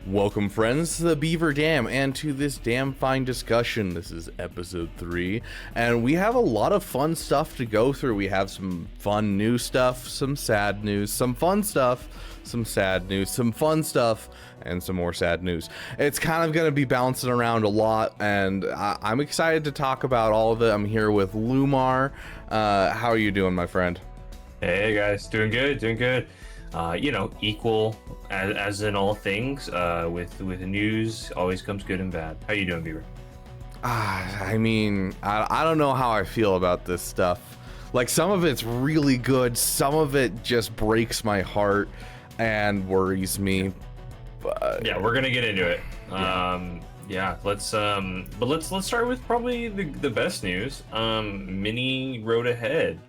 Welcome, friends, to the Beaver Dam and to this damn fine discussion. This is episode 3, and we have a lot of fun stuff to go through. We have some fun new stuff, some sad news, some fun stuff, some sad news, some fun stuff, and some more sad news. It's kind of going to be bouncing around a lot, and I'm excited to talk about all of it. I'm here with Lumar. How are you doing, my friend? Hey guys, doing good. Equal as in all things. With news, always comes good and bad. How you doing, Beaver? I don't know how I feel about this stuff. Like, some of it's really good, some of it just breaks my heart and worries me. But yeah, we're gonna get into it. Let's start with probably the best news. Mini road ahead.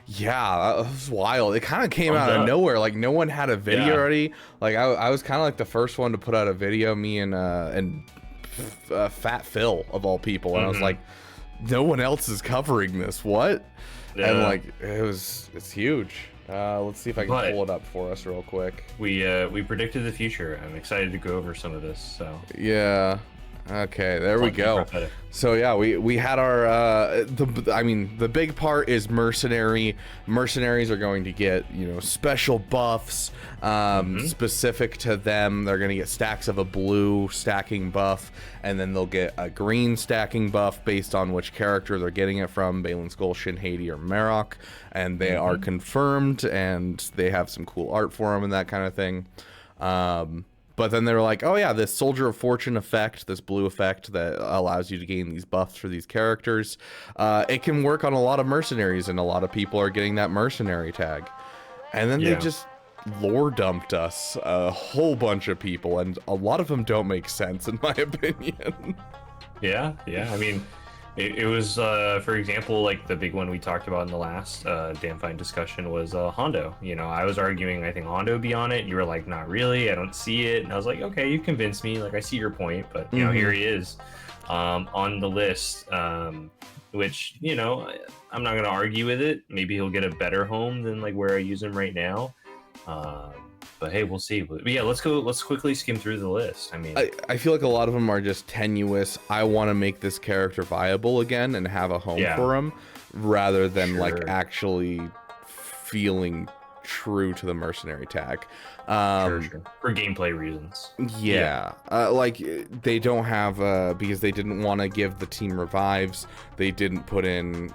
Yeah, that was wild. It kind of came out of nowhere. Like, no one had a video already. Like, I was kind of like the first one to put out a video, me and Fat Phil of all people, and I was like, no one else is covering this. What? Yeah. And like, it's huge. Let's see if I can pull it up for us real quick. We predicted the future. I'm excited to go over some of this. So yeah. Okay, there we go. So yeah, we had our the big part is mercenary. Mercenaries are going to get, special buffs specific to them. They're going to get stacks of a blue stacking buff, and then they'll get a green stacking buff based on which character they're getting it from, Balin Skull, Shin Hadi, or Marok, and they are confirmed, and they have some cool art for them and that kind of thing. But then they were like, oh yeah, this Soldier of Fortune effect, this blue effect that allows you to gain these buffs for these characters, it can work on a lot of mercenaries, and a lot of people are getting that mercenary tag. And then they just lore dumped us, a whole bunch of people, and a lot of them don't make sense, in my opinion. Yeah. I mean, it was, for example, like the big one we talked about in the last damn fine discussion was Hondo. I was arguing I think Hondo would be on it. You were like, not really, I don't see it. And I was like, okay, you convinced me. Like, I see your point, but here he is on the list, which, I'm not going to argue with it. Maybe he'll get a better home than like where I use him right now. But hey, we'll see. But yeah, let's quickly skim through the list. I mean, I feel like a lot of them are just tenuous. I want to make this character viable again and have a home for him, rather than like actually feeling true to the mercenary tag. For gameplay reasons. Like, they don't have because they didn't want to give the team revives. They didn't put in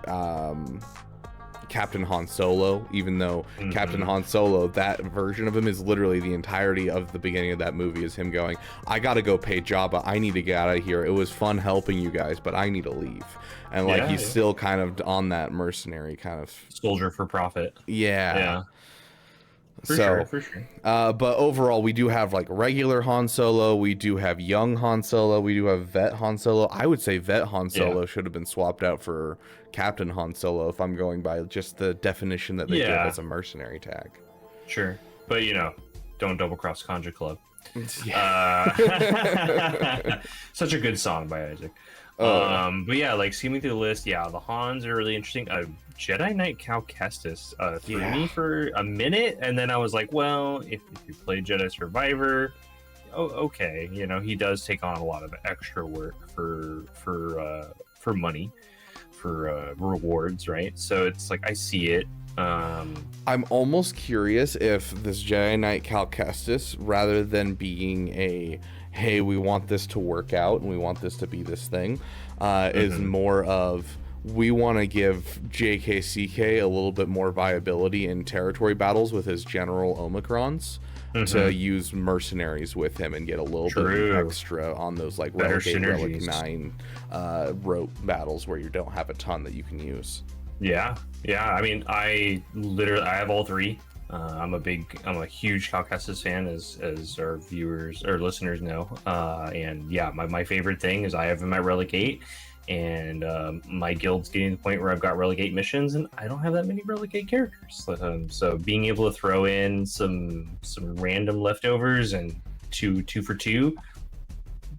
Captain Han Solo, even though Captain Han Solo, that version of him is literally the entirety of the beginning of that movie is him going, I gotta go pay Jabba, I need to get out of here, it was fun helping you guys, but I need to leave. And like, he's still kind of on that mercenary kind of soldier for profit. For sure. But overall, we do have like regular Han Solo, we do have young Han Solo, we do have vet Han Solo. I would say vet Han Solo should have been swapped out for Captain Han Solo if I'm going by just the definition that they give as a mercenary tag. Sure, but don't double cross Conja Club. Such a good song by Isaac. But yeah, like skimming through the list, the Hans are really interesting. Jedi Knight Cal Kestis threw me for a minute, and then I was like, well, if you play Jedi Survivor, okay, he does take on a lot of extra work for money, for rewards, right? So it's like, I see it. I'm almost curious if this Jedi Knight Cal Kestis, rather than being a hey, we want this to work out and we want this to be this thing, is more of, we want to give JKCK a little bit more viability in territory battles with his general Omicrons, to use mercenaries with him and get a little bit extra on those like Relic 9 rope battles where you don't have a ton that you can use. I mean, I have all three. I'm a huge Cal Kestis fan, as our viewers or listeners know. And my favorite thing is I have him at Relic 8, and my guild's getting to the point where I've got Relic 8 missions, and I don't have that many Relic 8 characters. So being able to throw in some random leftovers and two for two,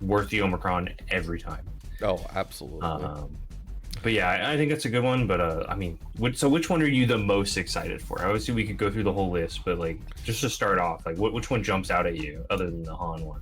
worth the Omicron every time. Oh, absolutely. But yeah, I think that's a good one. But I mean, which one are you the most excited for? Obviously, we could go through the whole list, but like, just to start off, like, which one jumps out at you other than the Han one?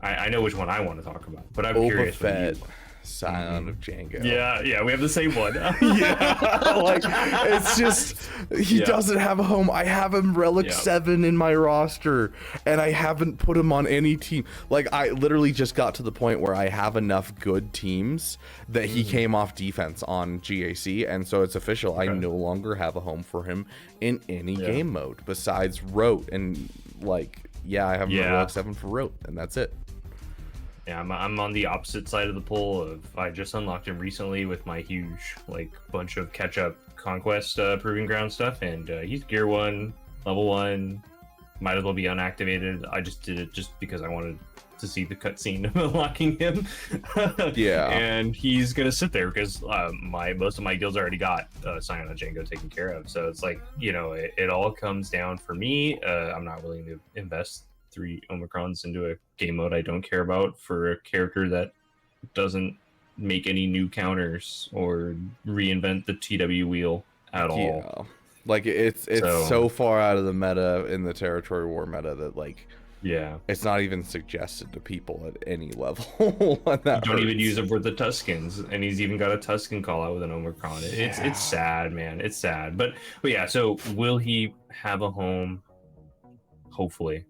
I know which one I want to talk about, but I'm Boba curious. Fett, Scion of Django. Yeah, we have the same one. Yeah, like it's just he doesn't have a home. I have him Relic 7 in my roster, and I haven't put him on any team. Like I literally just got to the point where I have enough good teams that he came off defense on GAC, and so it's official. I no longer have a home for him in any game mode besides Rote, and like I have him Relic 7 for Rote, and that's it. Yeah, I'm on the opposite side of the pool of I just unlocked him recently with my huge like bunch of catch-up conquest proving ground stuff, and he's gear 1, level 1, might as well be unactivated. I just did it just because I wanted to see the cutscene of unlocking him. And he's gonna sit there because most of my guilds already got Scion of Django taken care of, so it's like, you know, it all comes down for me. I'm not willing to invest 3 Omicrons into a game mode I don't care about for a character that doesn't make any new counters or reinvent the TW wheel at all. Like it's so far out of the meta in the territory war meta that like it's not even suggested to people at any level. Don't even use it for the Tuskens, and he's even got a Tusken call out with an Omicron. It's sad, man. It's sad. But yeah, so will he have a home? Hopefully.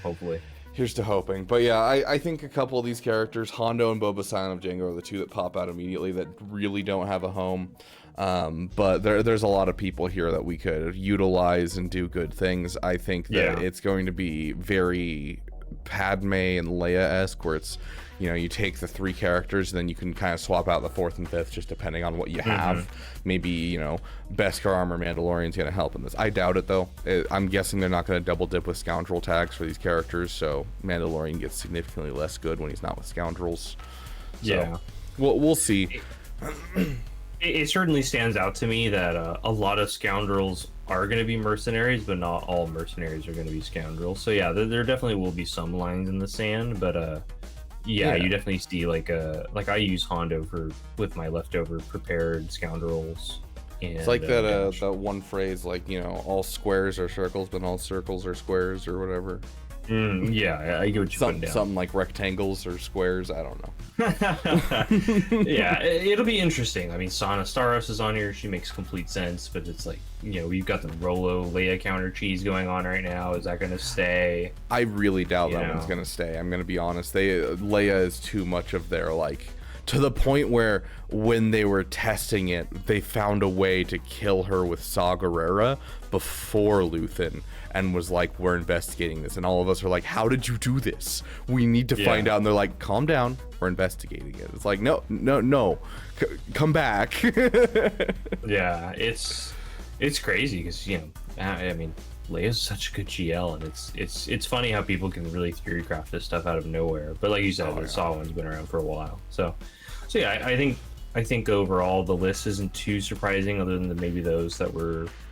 Hopefully. Here's to hoping. But yeah, I think a couple of these characters, Hondo and Boba Scion of Django, are the 2 that pop out immediately that really don't have a home. But there's a lot of people here that we could utilize and do good things. I think that it's going to be very Padme and Leia-esque, where it's, you take the 3 characters, and then you can kind of swap out the 4th and 5th just depending on what you have. Maybe, Beskar Armor Mandalorian's going to help in this. I doubt it, though. I'm guessing they're not going to double dip with scoundrel tags for these characters, so Mandalorian gets significantly less good when he's not with scoundrels. So, we'll see. It certainly stands out to me that a lot of scoundrels are going to be mercenaries, but not all mercenaries are going to be scoundrels. So yeah, there definitely will be some lines in the sand, but you definitely see like I use Hondo with my leftover prepared scoundrels. And, it's like that one phrase, like, all squares are circles, but all circles are squares, or whatever. I get what you're putting down. Something like rectangles or squares, I don't know. Yeah, it'll be interesting. I mean, Sana Staros is on here. She makes complete sense, but it's like, we've got the Rolo Leia counter cheese going on right now. Is that going to stay? I really doubt that one's going to stay. I'm going to be honest. Leia is too much of their, like, to the point where when they were testing it, they found a way to kill her with Saw Gerrera before Luthen, and was like, we're investigating this. And all of us are like, how did you do this? We need to find out. And they're like, calm down, we're investigating it. It's like, no, come back. Yeah, it's crazy because, I mean, Leia's such a good GL, and it's funny how people can really theorycraft this stuff out of nowhere. But like you said, the Saw one's been around for a while. So yeah, I think overall the list isn't too surprising, other than maybe those that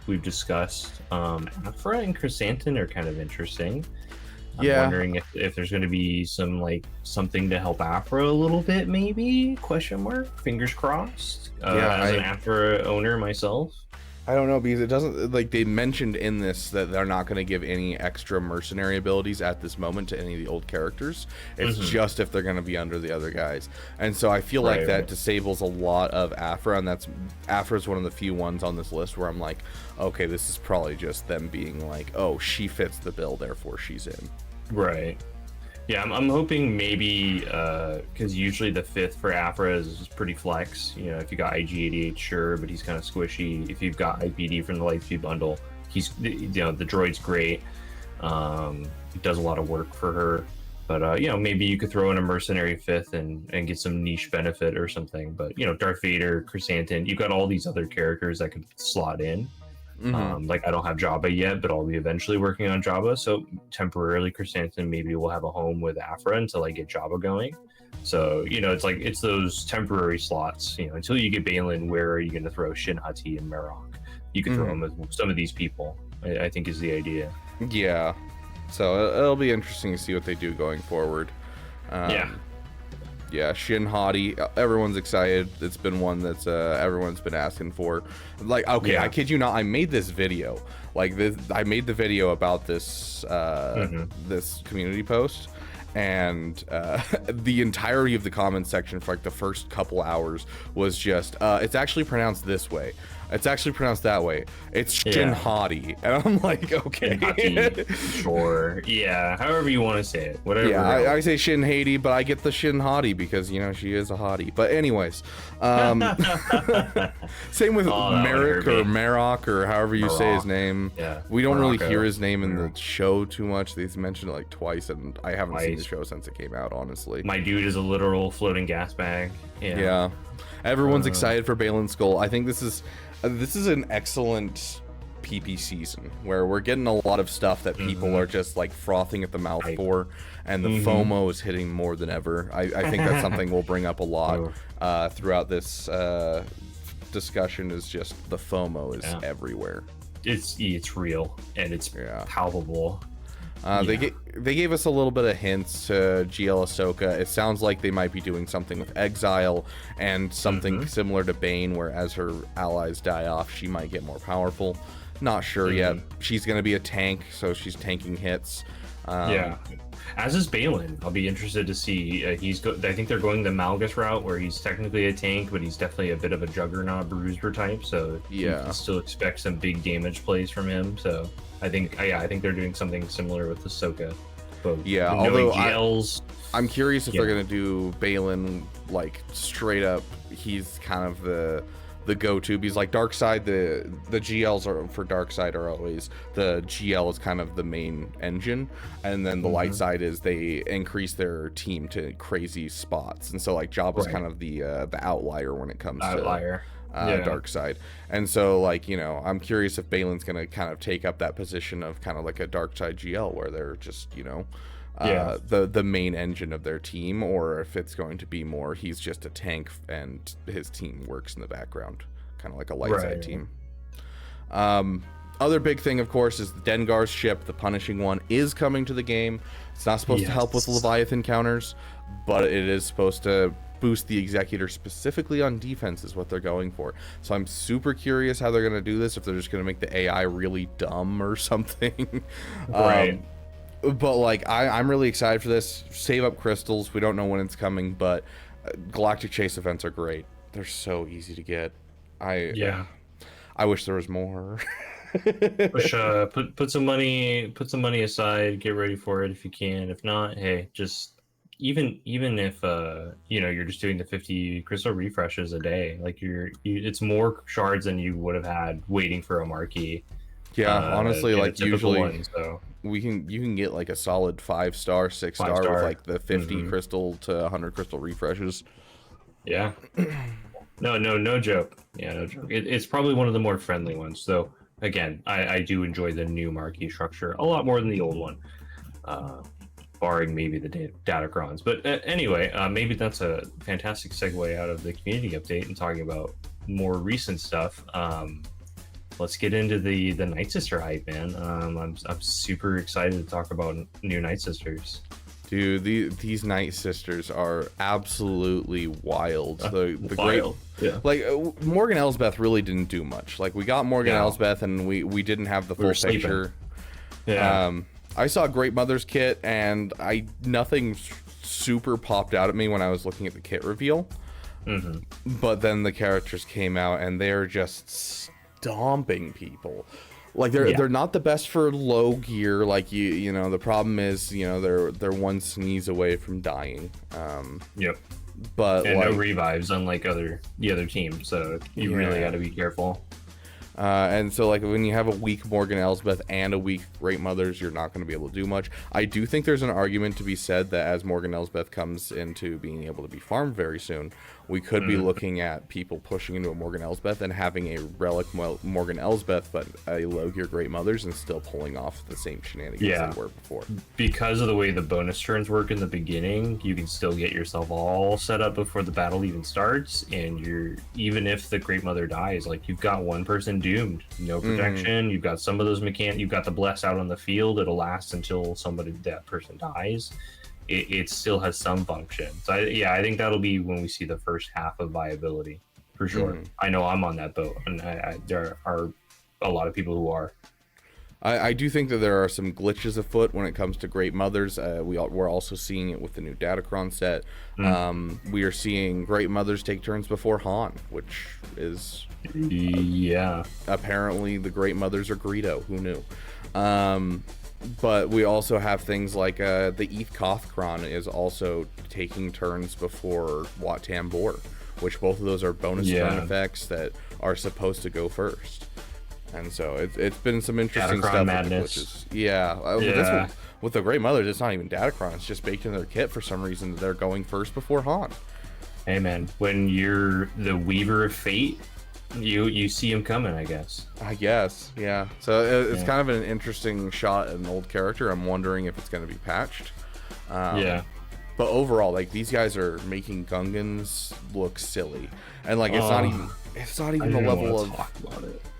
we've discussed. Aphra and Chrysanthemum are kind of interesting. I'm wondering if there's going to be something to help Aphra a little bit, maybe? Question mark. Fingers crossed. As an Aphra owner myself. I don't know, because it doesn't, like, they mentioned in this that they're not going to give any extra mercenary abilities at this moment to any of the old characters. It's just if they're going to be under the other guys. And so I feel like that disables a lot of Aphra, and Aphra's one of the few ones on this list where I'm like, okay, this is probably just them being like, oh, she fits the bill, therefore she's in. Right. Yeah, I'm hoping maybe, because usually the 5th for Aphra is pretty flex. If you got IG-88, sure, but he's kind of squishy. If you've got IPD from the Lightspeed bundle, he's, the droid's great. He does a lot of work for her. But, maybe you could throw in a mercenary 5th and get some niche benefit or something. But, Darth Vader, Chrysanthemum, you've got all these other characters that could slot in. Like, I don't have Jabba yet, but I'll be eventually working on Jabba. So temporarily, Chrysanthemum maybe will have a home with Aphra until I get Jabba going. So, it's those temporary slots. Until you get Balin, where are you going to throw Shin Hati and Marok? You could throw them with some of these people, I think is the idea. Yeah. So it'll be interesting to see what they do going forward. Yeah, Shin Hati, everyone's excited. It's been one that's everyone's been asking for. Like, okay, I kid you not, I made this video. I made the video about this this community post, and the entirety of the comments section for like the first couple hours was just it's actually pronounced this way, it's actually pronounced that way, it's Shin Hati, and I'm like, okay. Sure, yeah, however you want to say it, whatever. Yeah, I say Shin Hati, but I get the Shin Hati because, you know, she is a hottie. But anyways, same with Merrick or Marok or however you say his name. Yeah, we don't really hear his name in the show too much. They've mentioned it like twice, and I haven't seen the show since it came out, honestly. My dude is a literal floating gas bag. Yeah. Everyone's excited for Balin's Skull. I think this is an excellent PP season where we're getting a lot of stuff that people are just like frothing at the mouth for, and the FOMO is hitting more than ever. I think that's something we'll bring up a lot throughout this discussion, is just the FOMO is everywhere. It's real and it's palpable. They gave us a little bit of hints to GL Ahsoka. It sounds like they might be doing something with Exile and something similar to Bane, where as her allies die off, she might get more powerful. Not sure yet. She's going to be a tank, so she's tanking hits. As is Balin. I'll be interested to see. I think they're going the Malgus route, where he's technically a tank, but he's definitely a bit of a Juggernaut bruiser type. So you can still expect some big damage plays from him. So I think they're doing something similar with Ahsoka. But although I'm curious if they're gonna do Balin like straight up. He's kind of the go-to, because like Darkseid, the GLs are for Darkseid are always, the GL is kind of the main engine, and then the light side is they increase their team to crazy spots, and so like Jabba's kind of the outlier when it comes to Darkseid. And so, like, you know, I'm curious if Balin's gonna kind of take up that position of kind of like a Darkseid GL, where they're just, you know, the main engine of their team, or if it's going to be more he's just a tank and his team works in the background, kind of like a light side team. Other big thing, of course, is Dengar's ship, the Punishing One, is coming to the game. It's not supposed to help with Leviathan counters, but it is supposed to boost the Executor specifically on defense, is what they're going for. So I'm super curious how they're going to do this, if they're just going to make the AI really dumb or something. But like, I'm really excited for this. Save up crystals. We don't know when it's coming, but Galactic Chase events are great. They're so easy to get. I wish there was more. Put some money aside. Get ready for it if you can. If not, hey, just even if you know, you're just doing the 50 crystal refreshes a day, like it's more shards than you would have had waiting for a marquee. Honestly, like usually one, so you can get like a solid 5-star, 6-star with like the 50 crystal to 100 crystal refreshes. No joke. No joke. It's probably one of the more friendly ones. So again, I do enjoy the new marquee structure a lot more than the old one, barring maybe the Datacrons. But anyway, maybe that's a fantastic segue out of the community update and talking about more recent stuff. Let's get into the Night Sister hype, man. I'm super excited to talk about new Night Sisters. Dude, these Night Sisters are absolutely wild. The wild. Like Morgan Elsbeth really didn't do much. Like we got Morgan Elsbeth, and we didn't have the full picture. I saw Great Mother's kit, and nothing super popped out at me when I was looking at the kit reveal. But then the characters came out, and they're just stomping people. Like they're not the best for low gear. Like you know, the problem is, you know, they're one sneeze away from dying. But and like, no revives, unlike the other team. So you really got to be careful. And so, like, when you have a weak Morgan Elsbeth and a weak Great Mothers, you're not going to be able to do much. I do think there's an argument to be said that as Morgan Elsbeth comes into being able to be farmed very soon, we could be looking at people pushing into a Morgan Elsbeth and having a relic Morgan Elsbeth, but a low gear Great Mothers, and still pulling off the same shenanigans they were before. Because of the way the bonus turns work in the beginning, you can still get yourself all set up before the battle even starts, and even if the Great Mother dies, like, you've got one person doomed, no protection. You've got some of those you've got the bless out on the field. It'll last until that person dies. It still has some function. So I think that'll be when we see the first half of viability, for sure. I know I'm on that boat, and there are a lot of people who are. I do think that there are some glitches afoot when it comes to Great Mothers. We're also seeing it with the new Datacron set. We are seeing Great Mothers take turns before Han, which is apparently the Great Mothers are Greedo. Who knew? But we also have things like the Eth Kothkron is also taking turns before Wat Tambor, which both of those are bonus turn effects that are supposed to go first. And so it's been some interesting stuff. Madness. With the Great Mothers, it's not even Datacron. It's just baked in their kit for some reason that they're going first before Han. Hey man, when you're the Weaver of Fate, you see him coming, I guess. I guess, yeah. So it's kind of an interesting shot at an old character. I'm wondering if it's going to be patched. But overall, like, these guys are making Gungans look silly, and like it's not even the level of.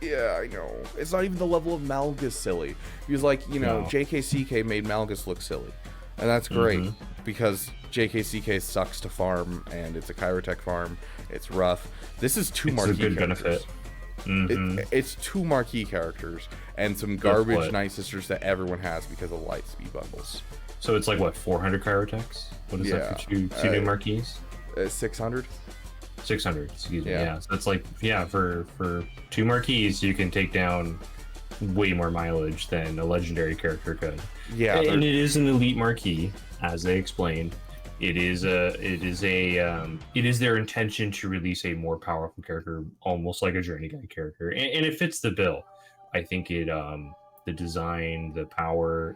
Yeah, I know. It's not even the level of Malgus silly. Because like, JKCK made Malgus look silly, and that's great because JKCK sucks to farm, and it's a Kyrotech farm. It's rough. This is two marquee characters. It's two marquee characters and some garbage Night Sisters that everyone has because of light speed bundles. So it's like what, 400 Kyrotechs? What is that for two new marquees? 600. 600, excuse me. Yeah. So it's like, for two marquees, you can take down way more mileage than a legendary character could. Yeah, and it is an elite marquee, as they explained. It is their intention to release a more powerful character, almost like a Journey Guide character, and it fits the bill. I think the design, the power,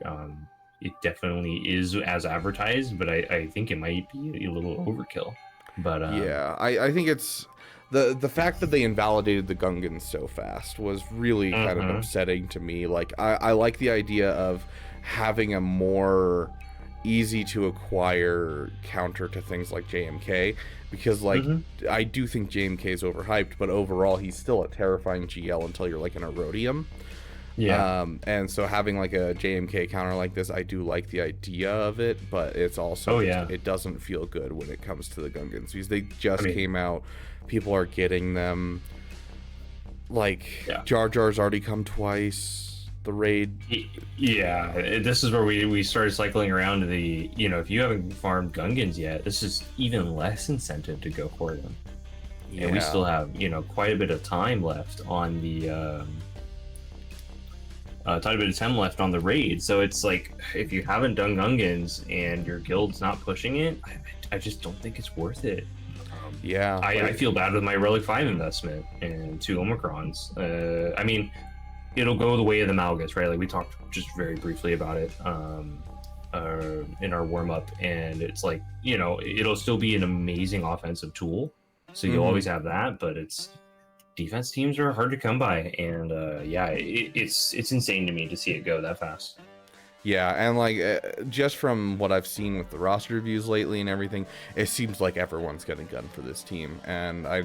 it definitely is as advertised, but I think it might be a little overkill. But I think it's the fact that they invalidated the Gungans so fast was really kind of upsetting to me. Like I like the idea of having a more easy to acquire counter to things like JMK, because like I do think JMK is overhyped, but overall he's still a terrifying GL until you're like an Erodium. And so having like a JMK counter like this, I do like the idea of it, but it's also it doesn't feel good when it comes to the Gungans, because they just came out, people are getting them, like Jar Jar's already come twice. The raid, this is where we started cycling around to the, if you haven't farmed Gungans yet, this is even less incentive to go for them. And we still have quite a bit of time left on the raid. So it's like, if you haven't done Gungans and your guild's not pushing it, I just don't think it's worth it. I feel bad with my Relic 5 investment and 2 Omicrons. I mean, it'll go the way of the Malgus, right? Like we talked just very briefly about it in our warm-up, and it's like, it'll still be an amazing offensive tool, so you'll always have that, but it's defense teams are hard to come by, and it's insane to me to see it go that fast. And like just from what I've seen with the roster reviews lately and everything, it seems like everyone's getting gun for this team, and I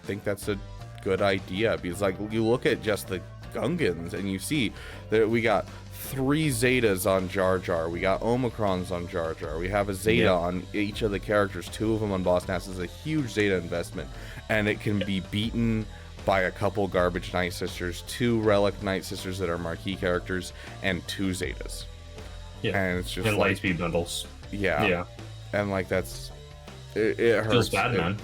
think that's a good idea, because like you look at just the Gungans and you see that we got 3 Zetas on Jar Jar, we got Omicrons on Jar Jar, we have a Zeta on each of the characters, 2 of them on Boss Nass. Is a huge Zeta investment, and it can be beaten by a couple garbage Night Sisters, 2 Relic Night Sisters that are marquee characters, and 2 Zetas. And it's just and light speed bundles. And like that's it hurts. Feels bad, man.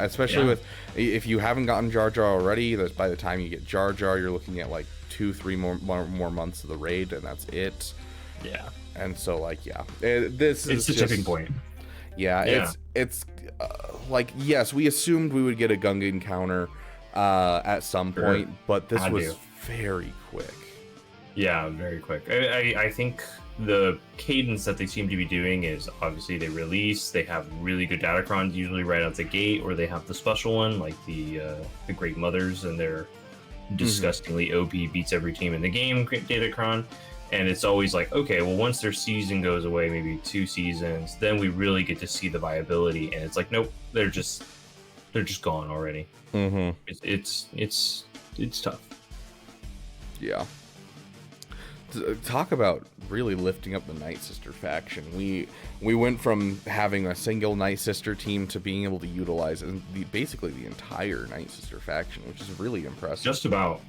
Especially with, if you haven't gotten Jar Jar already, that by the time you get Jar Jar, you're looking at like 2-3 more months of the raid, and that's it. And so like it's the tipping point. It's like, yes, we assumed we would get a Gungan counter at some point, but this was very quick. Very quick. I think the cadence that they seem to be doing is, obviously they release, they have really good Datacrons usually right out the gate, or they have the special one like the Great Mothers, and they're disgustingly OP, beats every team in the game Datacron. And it's always like, okay, well, once their season goes away, maybe 2 seasons, then we really get to see the viability. And it's like, nope, they're just gone already. It's tough. Talk about really lifting up the Night Sister faction. We went from having a single Night Sister team to being able to utilize basically the entire Night Sister faction, which is really impressive. Just about.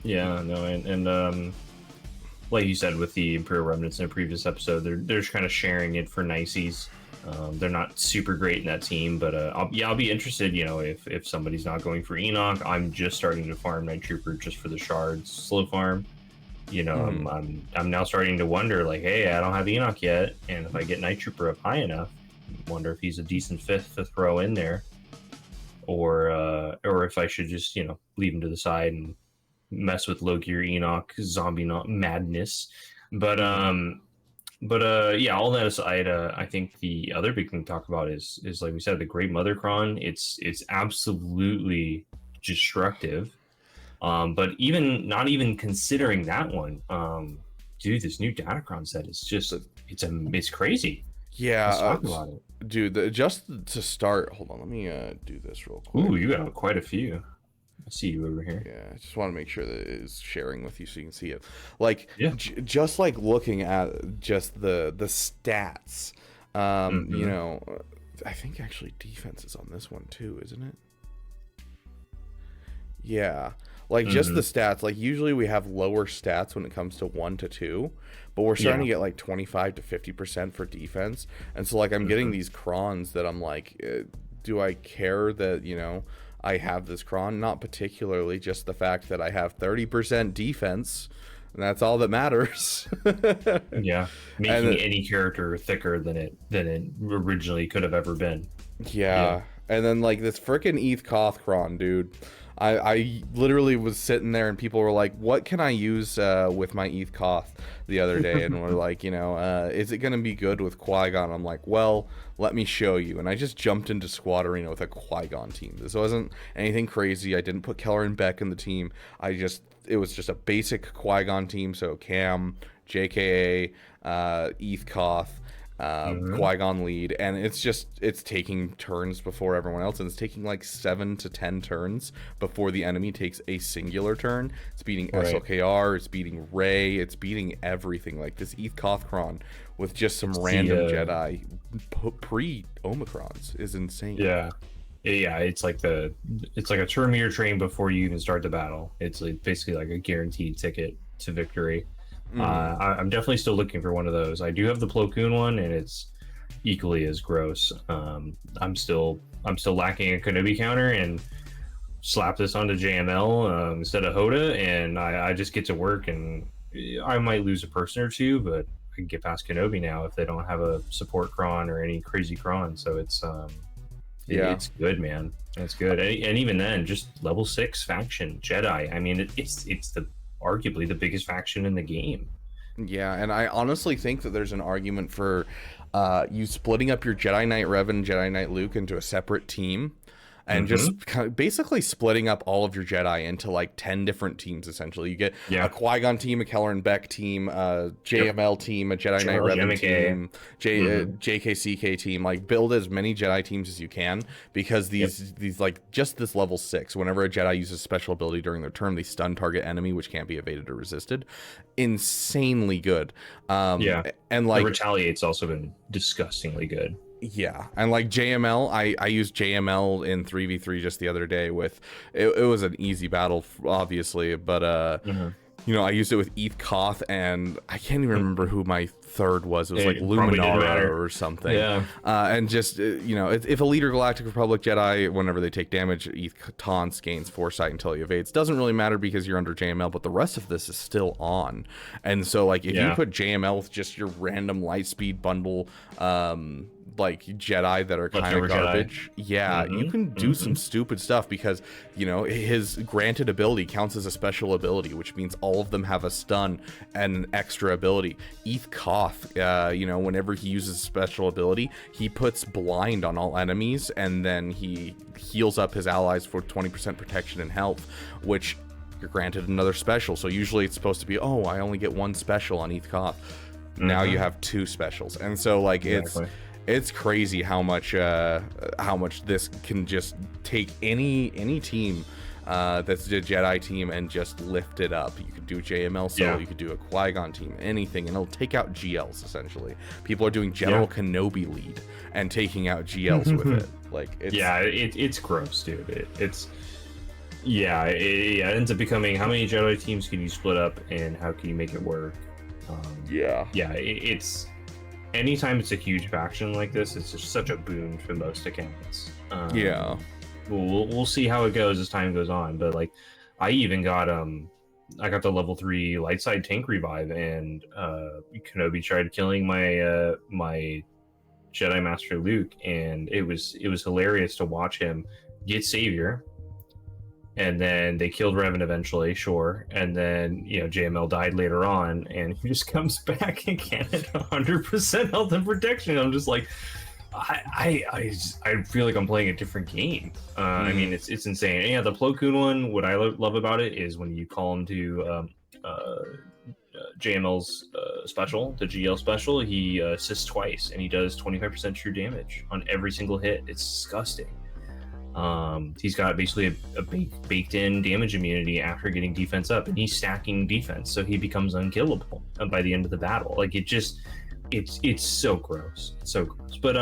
Yeah, no, and like you said with the Imperial Remnants in a previous episode, they're just kind of sharing it for niceys. They're not super great in that team, but I'll be interested. You know, if somebody's not going for Enoch, I'm just starting to farm Night Trooper just for the shards, slow farm. You know, I'm now starting to wonder, like, hey, I don't have Enoch yet, and if I get Night Trooper up high enough, wonder if he's a decent fifth to throw in there, or if I should just leave him to the side and mess with low gear Enoch zombie not madness. But yeah, all that aside, I think the other big thing to talk about is like we said, the Great Mother Cron. It's absolutely destructive. But even not even considering that one, dude, this new Datacron set is just it's crazy. Yeah, Let's talk about it. Dude, just to start, hold on, let me do this real quick. Ooh, you got quite a few. I see you over here. Yeah, I just want to make sure that it is sharing with you so you can see it. Like, yeah. Just like looking at just the stats, you know, I think actually defense is on this one too, isn't it? Yeah, like just the stats. Like usually we have lower stats when it comes to 1 to 2, but we're starting to get like 25 to 50% for defense, and so like I'm getting these crons that I'm like, do I care that I have this cron? Not particularly, just the fact that I have 30% defense, and that's all that matters. Yeah, making any character thicker than it originally could have ever been. Yeah. And then like this freaking ETH Koth cron, dude. I literally was sitting there and people were like, what can I use with my ETH Koth the other day? And we're like, is it going to be good with Qui-Gon? I'm like, well, let me show you. And I just jumped into Squad Arena with a Qui-Gon team. This wasn't anything crazy. I didn't put Keller and Beck in the team. It was just a basic Qui-Gon team. So Cam, JKA, ETH Koth, Qui-Gon lead, and it's taking turns before everyone else, and it's taking like 7 to 10 turns before the enemy takes a singular turn. It's beating SLKR, it's beating Rey, it's beating everything. Like this ETH Kothkron with just some random Jedi pre-Omicrons is insane. Yeah, it's like a turn-meter train before you even start the battle. It's like basically like a guaranteed ticket to victory. I'm definitely still looking for one of those. I do have the Plo Koon one, and it's equally as gross. I'm still lacking a Kenobi counter, and slap this onto JML instead of Hoda, and I just get to work, and I might lose a person or two, but I can get past Kenobi now if they don't have a support cron or any crazy cron. So it's it's good, man. It's good, and even then, just level 6 faction Jedi. I mean, it's the arguably the biggest faction in the game. Yeah, and I honestly think that there's an argument for you splitting up your Jedi Knight Revan and Jedi Knight Luke into a separate team, and just kind of basically splitting up all of your Jedi into like 10 different teams. Essentially, you get a Qui-Gon team, a Keller and Beck team, a JML team, a Jedi Knight Revan team, JKCK team. Like build as many Jedi teams as you can, because these like just this level 6. Whenever a Jedi uses special ability during their turn, they stun target enemy, which can't be evaded or resisted. Insanely good. And like the Retaliate's also been disgustingly good. Yeah, and like JML, I used JML in 3v3 just the other day with it was an easy battle, obviously, but I used it with ETH Koth, and I can't even remember who my third was. It was like Luminara or something. Yeah. And just if a leader Galactic Republic Jedi, whenever they take damage, ETH taunts, gains foresight until he evades. Doesn't really matter because you're under JML, but the rest of this is still on. And so like if you put JML with just your random light speed bundle like Jedi that are kind of garbage, you can do some stupid stuff, because his granted ability counts as a special ability, which means all of them have a stun and an extra ability. ETH Koth, whenever he uses a special ability, he puts blind on all enemies, and then he heals up his allies for 20% protection and health, which you're granted another special. So usually it's supposed to be, oh, I only get one special on ETH Koth. Now you have 2 specials, and so like it's crazy how much this can just take any team that's a Jedi team and just lift it up. You could do JML solo, you could do a Qui-Gon team, anything, and it'll take out GLs essentially. People are doing General Kenobi lead and taking out GLs with it. Like it's gross, dude. it ends up becoming how many Jedi teams can you split up and how can you make it work? It's anytime it's a huge faction like this, it's just such a boon for most accounts. We'll see how it goes as time goes on, but like I even got I got the level 3 light side tank revive, and Kenobi tried killing my my Jedi Master Luke, and it was hilarious to watch him get Savior, and then they killed Revan eventually, sure, and then JML died later on, and he just comes back and can't hit 100% health and protection. I'm just like, I feel like I'm playing a different game. I mean, it's insane. And yeah, the Plo Koon one, what I love about it is when you call him to JML's special, the GL special, he assists twice, and he does 25% true damage on every single hit. It's disgusting. He's got basically a baked-in damage immunity after getting defense up, and he's stacking defense, so he becomes unkillable by the end of the battle. Like it's so gross. It's so gross. But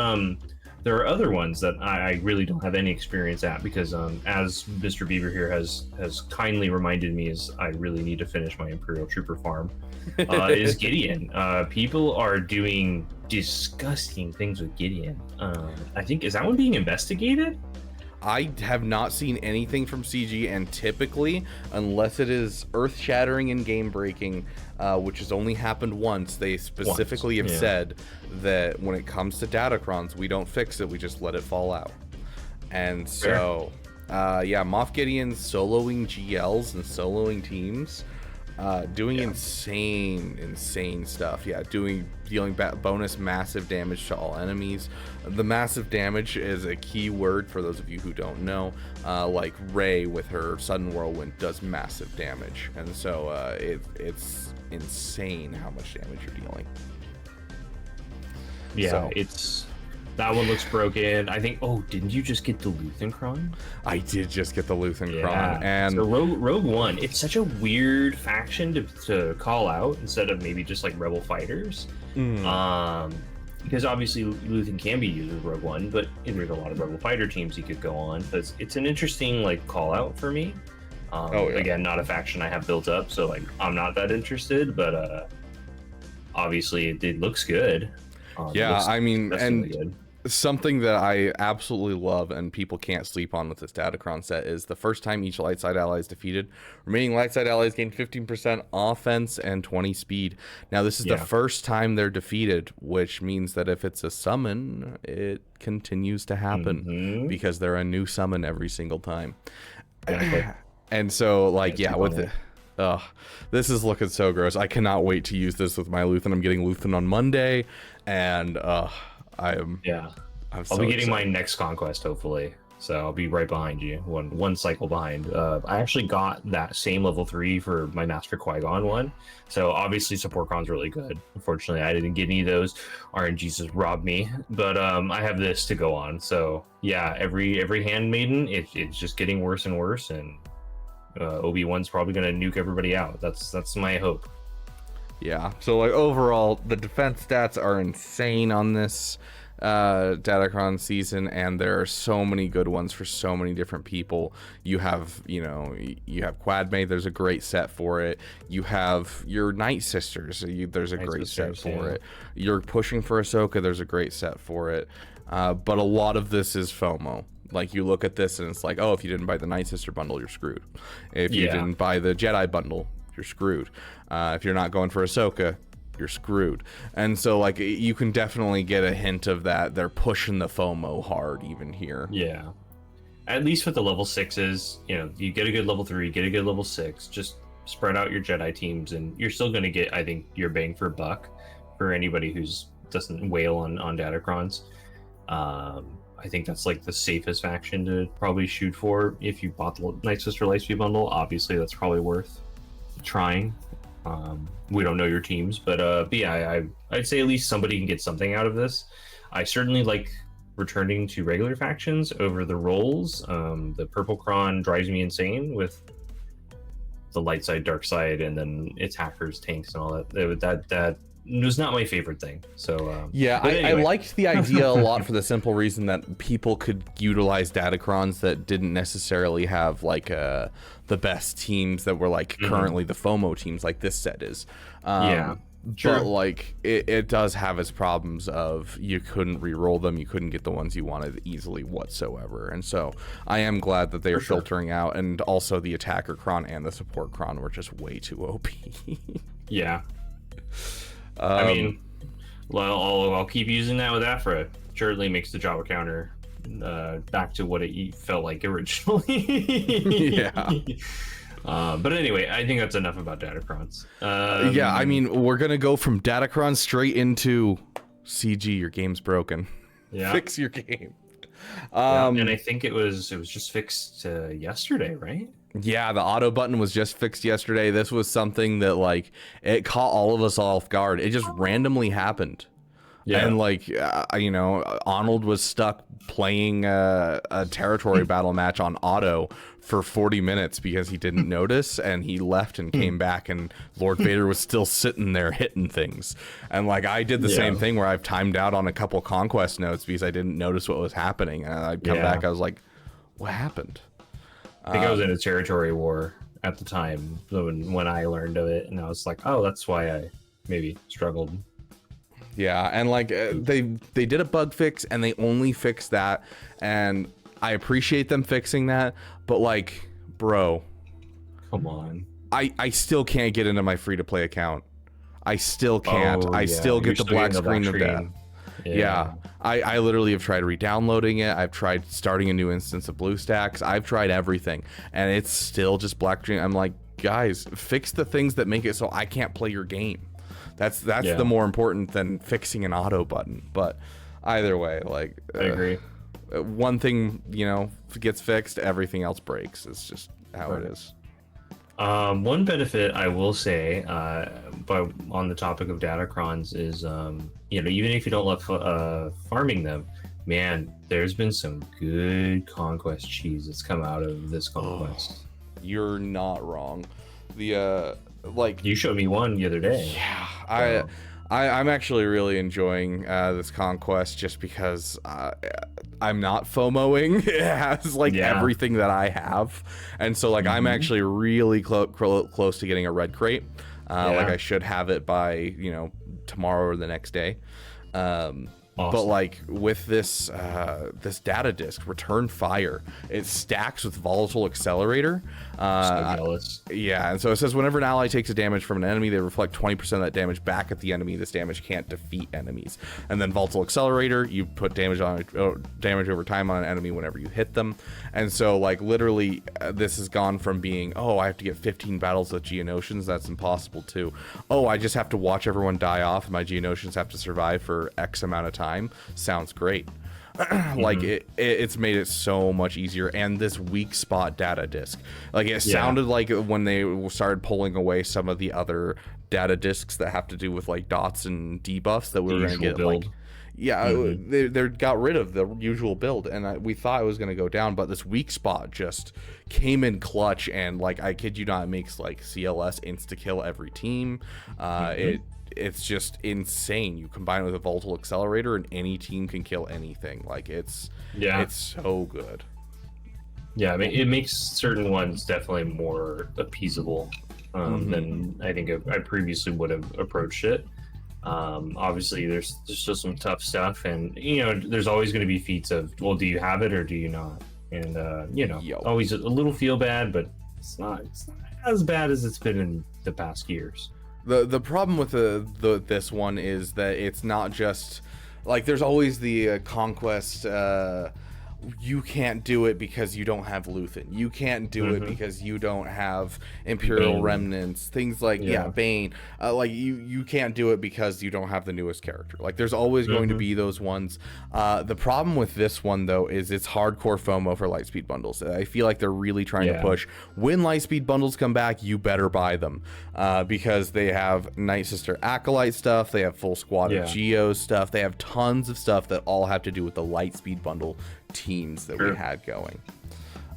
there are other ones that I really don't have any experience at, because as Mr. Beaver here has kindly reminded me, is I really need to finish my Imperial Trooper farm, is Gideon. People are doing disgusting things with Gideon. I think, is that one being investigated? I have not seen anything from CG, and typically, unless it is earth-shattering and game-breaking, which has only happened once, they specifically have said that when it comes to Datacrons, we don't fix it, we just let it fall out. And so, Moff Gideon's soloing GLs and soloing teams, doing insane stuff. Dealing bonus massive damage to all enemies. The massive damage is a key word for those of you who don't know. Like Rey with her sudden whirlwind does massive damage, and so it's insane how much damage you're dealing. That one looks broken. I think. Oh, didn't you just get the Luthencron? I did just get the Luthencron, and so Rogue One. It's such a weird faction to call out instead of maybe just like Rebel fighters. Because obviously Luthen can be used with Rogue One, but there's a lot of Rebel fighter teams you could go on. But it's an interesting like call out for me. Again, not a faction I have built up, so like I'm not that interested. But obviously it looks good. I mean, and good. Something that I absolutely love and people can't sleep on with this Datacron set is the first time each light side ally is defeated, remaining light side allies gain 15% offense and 20 speed. Now this is the first time they're defeated, which means that if it's a summon, it continues to happen because they're a new summon every single time. And so like, this is looking so gross. I cannot wait to use this with my Luthen. I'm getting Luthen on Monday, and I'll be getting my next conquest hopefully, so I'll be right behind you, one cycle behind. I actually got that same level 3 for my Master Qui-Gon one, so obviously support con's really good. Unfortunately I didn't get any of those. RNGs just robbed me, but I have this to go on. So yeah, every handmaiden, it's just getting worse and worse, and Obi-Wan's probably gonna nuke everybody out. That's my hope. Yeah, so like overall the defense stats are insane on this Datacron season, and there are so many good ones for so many different people. You have Quadme, there's a great set for it. You have your Night Sisters, there's a great set for it. You're pushing for Ahsoka, there's a great set for it. But a lot of this is FOMO. Like you look at this and it's like, oh, if you didn't buy the Night Sister bundle, you're screwed. If you didn't buy the Jedi bundle, you're screwed. If you're not going for Ahsoka, you're screwed. And so like you can definitely get a hint of that. They're pushing the FOMO hard even here. Yeah. At least with the level 6s, you get a good level 3, get a good level 6, just spread out your Jedi teams, and you're still going to get, I think, your bang for buck for anybody who's doesn't wail on Datacrons. I think that's like the safest faction to probably shoot for if you bought the Night Sister Lightspeed bundle. Obviously, that's probably worth trying. We don't know your teams, but yeah, I'd say at least somebody can get something out of this. I certainly like returning to regular factions over the roles. The Purple Cron drives me insane with the light side, dark side, and then its hackers, tanks, and all that. was not my favorite thing. So yeah, anyway. I liked the idea a lot for the simple reason that people could utilize Datacrons that didn't necessarily have like the best teams that were like currently the FOMO teams like this set is. Yeah. Sure. But like it does have its problems of you couldn't re-roll them, you couldn't get the ones you wanted easily whatsoever, and so I am glad that they are filtering out, and also the attacker cron and the support cron were just way too OP. Yeah. I mean, well, I'll keep using that with Aphra. Surely makes the Java counter back to what it felt like originally. Yeah. But anyway, I think that's enough about Datacrons. Yeah, I mean, we're gonna go from Datacron straight into CG. Your game's broken. Yeah. Fix your game. And I think it was just fixed yesterday, right? Yeah, the auto button was just fixed yesterday. This was something that like it caught all of us off guard. It just randomly happened. Yeah. And like you know, Arnold was stuck playing a territory battle match on auto for 40 minutes because he didn't notice, and he left and came back, and Lord Vader was still sitting there hitting things. And like I did the same thing where I've timed out on a couple conquest notes because I didn't notice what was happening, and I'd come back, I was like, what happened? I think I was in a territory war at the time when I learned of it, and I was like, oh, that's why I maybe struggled. Yeah, and like they did a bug fix, and they only fixed that, and I appreciate them fixing that, but like, bro, come on, I still can't get into my free-to-play account. I still can't. I still get the black screen of death. Yeah. I literally have tried re-downloading it. I've tried starting a new instance of BlueStacks. I've tried everything, and it's still just black screen. I'm like, guys, fix the things that make it so I can't play your game. That's the more important than fixing an auto button. But either way, like, I agree. One thing, you know, gets fixed, everything else breaks. It's just how it is. One benefit I will say, but on the topic of Datacrons, is you know, even if you don't love farming them, man, there's been some good conquest cheese that's come out of this conquest. You're not wrong. The like you showed me one the other day. Yeah, I'm actually really enjoying this conquest just because I'm not FOMOing. It has like everything that I have, and so like I'm actually really close to getting a red crate. Like I should have it by, you know, tomorrow or the next day. Awesome. But like with this this data disk, Return Fire, it stacks with Volatile Accelerator. So jealous. Yeah, and so it says whenever an ally takes a damage from an enemy, they reflect 20% of that damage back at the enemy. This damage can't defeat enemies. And then Volatile Accelerator, you put damage over time on an enemy whenever you hit them. And so like literally this has gone from being, oh, I have to get 15 battles with Geonosians, that's impossible, to, oh, I just have to watch everyone die off and my Geonosians have to survive for X amount of time. Sounds great. Like it's made it so much easier. And this weak spot data disk, like it sounded like when they started pulling away some of the other data disks that have to do with like dots and debuffs that we were going to get build. Like they got rid of the usual build, and we thought it was going to go down, but this weak spot just came in clutch, and like I kid you not, it makes like CLS insta kill every team. It's just insane. You combine it with a Volatile Accelerator and any team can kill anything. Like it's so good. Yeah, I mean, it makes certain ones definitely more appeasable than I think I previously would have approached it. Obviously there's still some tough stuff, and you know, there's always going to be feats of, well, do you have it or do you not? And you know, always a little feel bad, but it's not as bad as it's been in the past years. The problem with this one is that it's not just like, there's always the conquest. You can't do it because you don't have Luthen. You can't do it because you don't have Imperial Bane. Remnants. Things like Bane. Like you can't do it because you don't have the newest character. Like there's always going to be those ones. The problem with this one though is it's hardcore FOMO for Lightspeed bundles. I feel like they're really trying to push, when Lightspeed bundles come back, you better buy them, because they have Night Sister Acolyte stuff. They have full squad of Geos stuff. They have tons of stuff that all have to do with the Lightspeed bundle teams that we had going.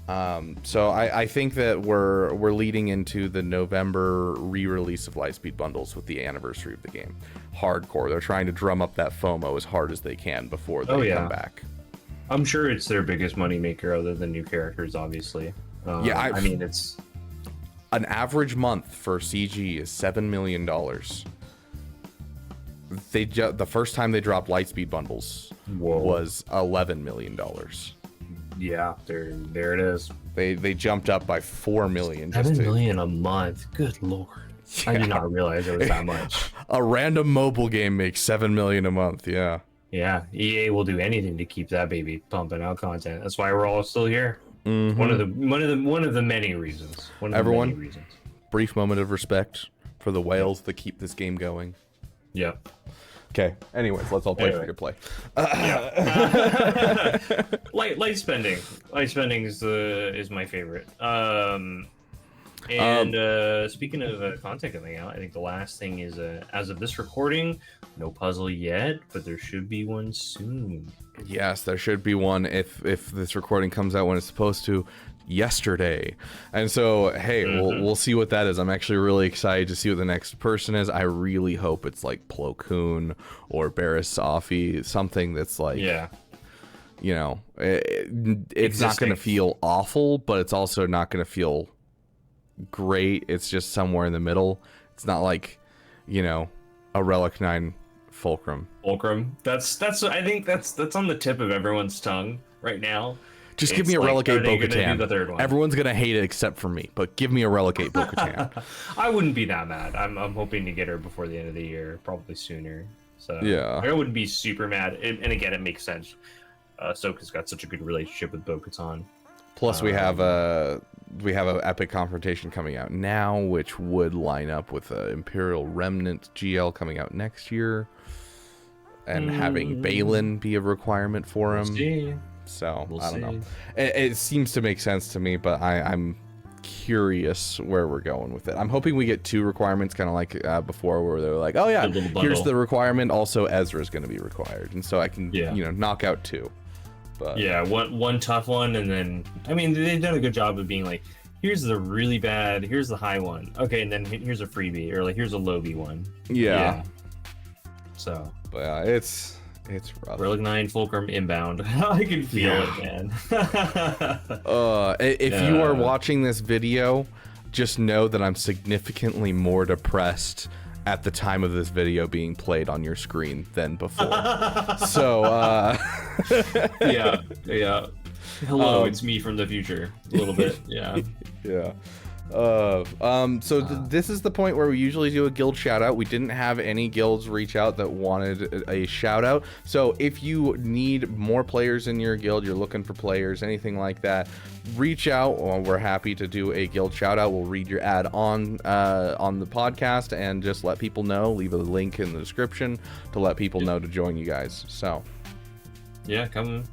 So I think that we're leading into the November re-release of Lightspeed bundles with the anniversary of the game. Hardcore. They're trying to drum up that FOMO as hard as they can before they come back. I'm sure it's their biggest moneymaker other than new characters, obviously. I mean, it's... An average month for CG is $7 million. The first time they dropped Lightspeed bundles was $11 million. Yeah, there it is. They jumped up by $4 million. $7 million a month. Good lord. Yeah. I did not realize it was that much. A random mobile game makes $7 million a month. Yeah. Yeah, EA will do anything to keep that baby pumping out content. That's why we're all still here. Mm-hmm. One of the many reasons. Everyone, many reasons. Brief moment of respect for the whales that keep this game going. Yep. Okay. Anyways, let's all play free to play. Light spending. Light spending is my favorite. Speaking of content coming out, I think the last thing is as of this recording, no puzzle yet, but there should be one soon. Yes, there should be one if this recording comes out when it's supposed to, yesterday. And so, hey, we'll see what that is. I'm actually really excited to see what the next person is. I really hope it's like Plo Koon or Barris Safi, something that's like, you know, it's not going to feel awful, but it's also not going to feel great. It's just somewhere in the middle. It's not like, you know, a Relic 9 Fulcrum. That's I think that's on the tip of everyone's tongue right now. Just give me a Relic 8 Bo-Katan. Everyone's gonna hate it except for me, but give me a Relic 8 Bo-Katan. I wouldn't be that mad. I'm hoping to get her before the end of the year, probably sooner. So yeah, I wouldn't be super mad. And again, it makes sense. Ahsoka's got such a good relationship with Bo-Katan. Plus, we have an epic confrontation coming out now, which would line up with a Imperial Remnant GL coming out next year, and having Balin be a requirement for him. So I don't know. It seems to make sense to me, but I'm curious where we're going with it. I'm hoping we get 2 requirements, kind of like before, where they're like, oh yeah, here's the requirement. Also, Ezra's going to be required, and so I can you know, knock out 2. But yeah, one tough one, and then I mean they've done a good job of being like, here's the really bad, here's the high one, okay, and then here's a freebie, or like here's a lowbie one. Yeah. So, but yeah, it's rough. Relic 9 Fulcrum inbound. I can feel it, man. If you are watching this video, just know that I'm significantly more depressed at the time of this video being played on your screen than before. So, yeah. Hello, it's me from the future. A little bit, yeah. Yeah. This is the point where we usually do a guild shout out. We didn't have any guilds reach out that wanted a shout out. So if you need more players in your guild, you're looking for players, anything like that, reach out. We're happy to do a guild shout out. We'll read your ad on the podcast and just let people know. Leave a link in the description to let people know to join you guys. So yeah, come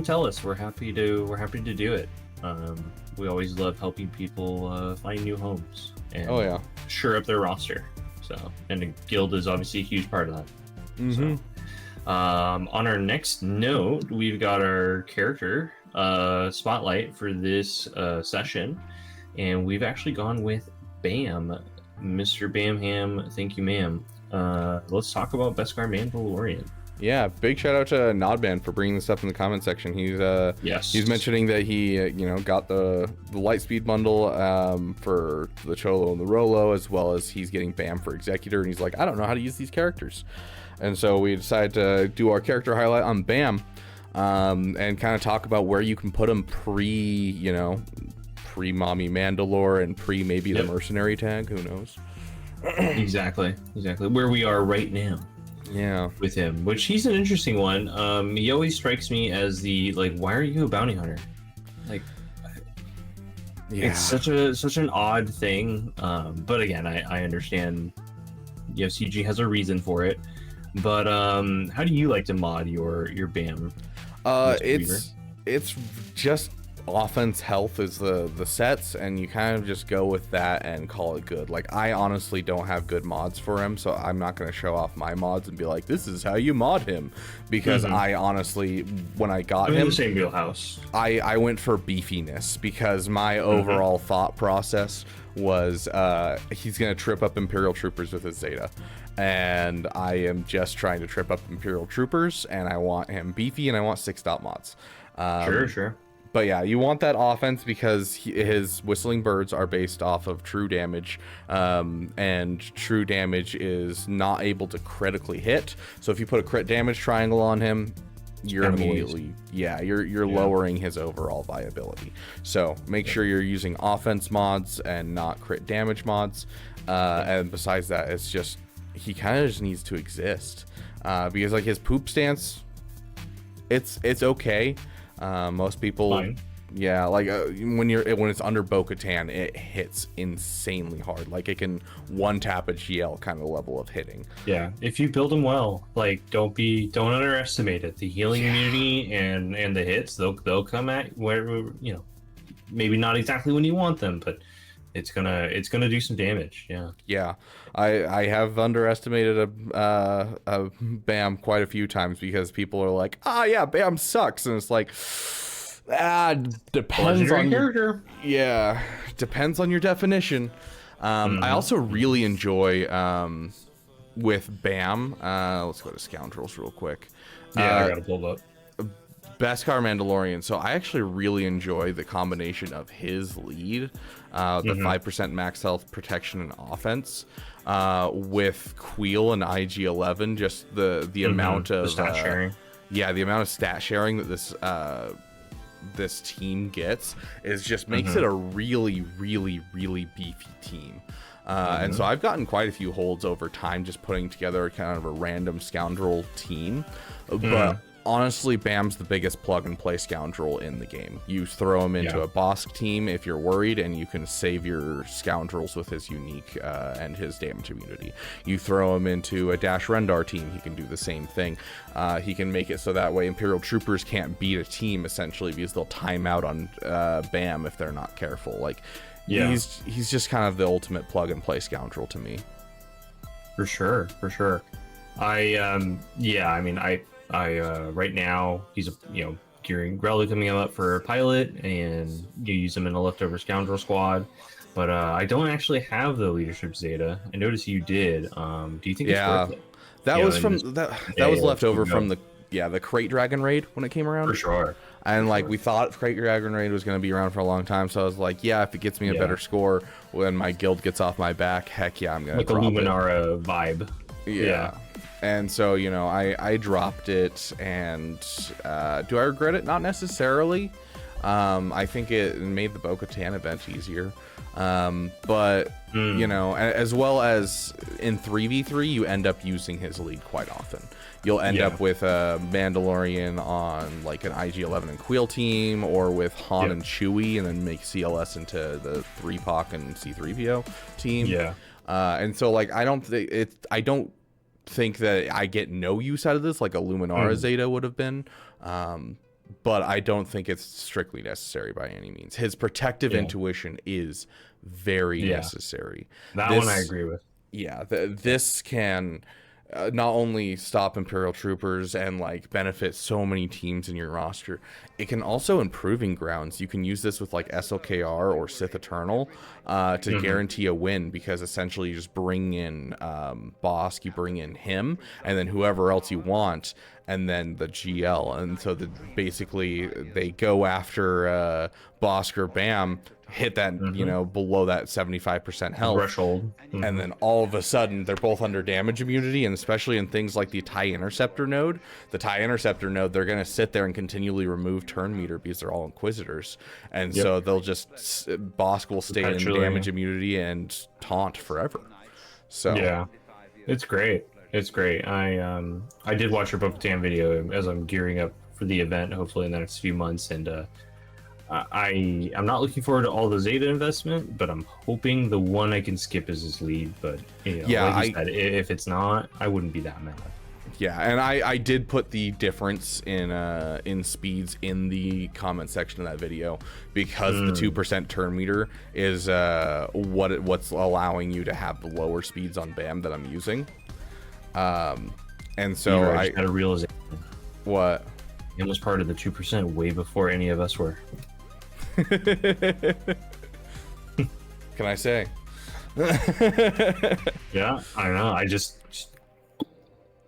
tell us. We're happy to do it. We always love helping people find new homes and shore up their roster. So, and the guild is obviously a huge part of that. So, on our next note, we've got our character spotlight for this session, and we've actually gone with Bam, Mr. Bamham. Thank you, ma'am. Let's talk about Beskar Mandalorian. Yeah, big shout out to Nodban for bringing this up in the comment section. He's mentioning that he got the Lightspeed bundle for the Cholo and the Rolo, as well as he's getting Bam for Executor, and he's like, I don't know how to use these characters. And so we decided to do our character highlight on Bam, and kind of talk about where you can put him pre Mommy Mandalore and pre maybe the mercenary tag, who knows. Exactly where we are right now. Yeah, with him, which he's an interesting one. He always strikes me as the why are you a bounty hunter? It's such an odd thing. But again, I understand. CG has a reason for it. But how do you like to mod your BAM? It's just offense health is the sets, and you kind of just go with that and call it good. Like, I honestly don't have good mods for him, so I'm not going to show off my mods and be like, this is how you mod him, because I honestly, when I got him, the same wheelhouse. I went for beefiness, because my overall thought process was he's going to trip up Imperial Troopers with his Zeta, and I am just trying to trip up Imperial Troopers, and I want him beefy, and I want 6-dot mods. Sure. But yeah, you want that offense because his Whistling Birds are based off of true damage, and true damage is not able to critically hit. So if you put a crit damage triangle on him, you're immediately, you're lowering his overall viability. So make sure you're using offense mods and not crit damage mods. And besides that, it's just, he kind of just needs to exist, because like his poop stance, it's okay. Most people, fine. Like when it's under Bo-Katan, it hits insanely hard. Like it can one tap a GL kind of level of hitting. Yeah, if you build them well, like don't underestimate it. The healing immunity and the hits, they'll come at where, maybe not exactly when you want them, but it's gonna do some damage. Yeah. I have underestimated a Bam quite a few times, because people are like, Bam sucks, and it's like, depends on your, depends on your definition. I also really enjoy with Bam, let's go to Scoundrels real quick. I gotta pull it up. Beskar Mandalorian. So I actually really enjoy the combination of his lead, the 5% max health, protection, and offense, with Queel and IG-11. Just the amount of stat sharing. Yeah, the amount of stat sharing that this team gets is just makes it a really, really, really beefy team. And so I've gotten quite a few holds over time just putting together kind of a random Scoundrel team, but honestly, Bam's the biggest plug-and-play Scoundrel in the game. You throw him into a Bosk team if you're worried, and you can save your Scoundrels with his unique and his damage immunity. You throw him into a Dash Rendar team, he can do the same thing. He can make it so that way Imperial Troopers can't beat a team, essentially, because they'll time out on Bam if they're not careful. Like, he's just kind of the ultimate plug-and-play Scoundrel to me. For sure. I right now he's gearing Grelly coming up for pilot, and you use him in a leftover Scoundrel squad. But I don't actually have the leadership Zeta. I noticed you did. Do you think it's worth it? That was from that was left over from the Crate Dragon raid when it came around. For sure. And we thought Crate Dragon raid was going to be around for a long time, so I was like, if it gets me a better score when my guild gets off my back, heck yeah, I'm going to drop it. Like a Luminara vibe. Yeah. And so, I dropped it, and do I regret it? Not necessarily. I think it made the Bo-Katan event easier. But, as well as in 3v3, you end up using his lead quite often. You'll end up with a Mandalorian on like an IG-11 and Queel team, or with Han and Chewie, and then make CLS into the 3POC and C-3PO team. Yeah. And so I don't think that I get no use out of this like a Luminara Zeta would have been, but I don't think it's strictly necessary by any means. His protective intuition is very necessary. That one I agree with. This can not only stop Imperial Troopers and benefit so many teams in your roster, it can also improving grounds. You can use this with SLKR or Sith Eternal to guarantee a win, because essentially you just bring in Bosk, you bring in him, and then whoever else you want, and then the GL. And so basically they go after Bosk or Bam, hit that below that 75% health threshold, and then all of a sudden they're both under damage immunity. And especially in things like the TIE Interceptor node, they're going to sit there and continually remove turn meter because they're all Inquisitors, and so they'll just Bosk will stay in damage immunity and taunt forever. So it's great. I did watch your Bo-Katan video as I'm gearing up for the event, hopefully in the next few months, and I'm not looking forward to all the Zeta investment, but I'm hoping the one I can skip is his lead. But like you said, if it's not, I wouldn't be that mad. Yeah, and I did put the difference in speeds in the comment section of that video, because the 2% turn meter is what's allowing you to have the lower speeds on BAM that I'm using. And so Beaver, I just had a realization. What? It was part of the 2% way before any of us were. Can I say? Yeah, I don't know. I just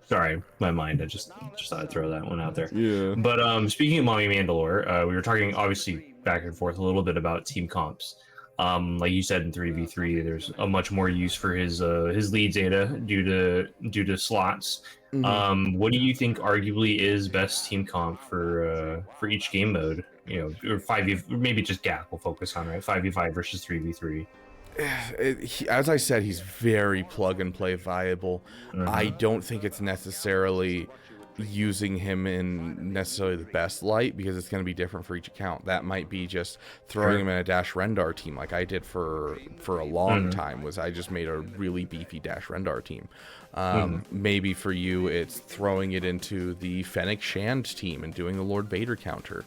sorry, my mind. I just thought I'd throw that one out there. Yeah. But speaking of Mommy Mandalore, we were talking obviously back and forth a little bit about team comps. Like you said in 3v3, there's a much more use for his lead data due to slots. What do you think arguably is best team comp for each game mode? You know, or 5v, maybe just Gap we'll focus on, right? 5v5 versus 3v3. As I said, he's very plug and play viable. I don't think it's necessarily using him in necessarily the best light, because it's going to be different for each account. That might be just throwing him in a Dash Rendar team, like I did for a long time. Was I just made a really beefy Dash Rendar team. Maybe for you, it's throwing it into the Fennec Shand team and doing the Lord Vader counter.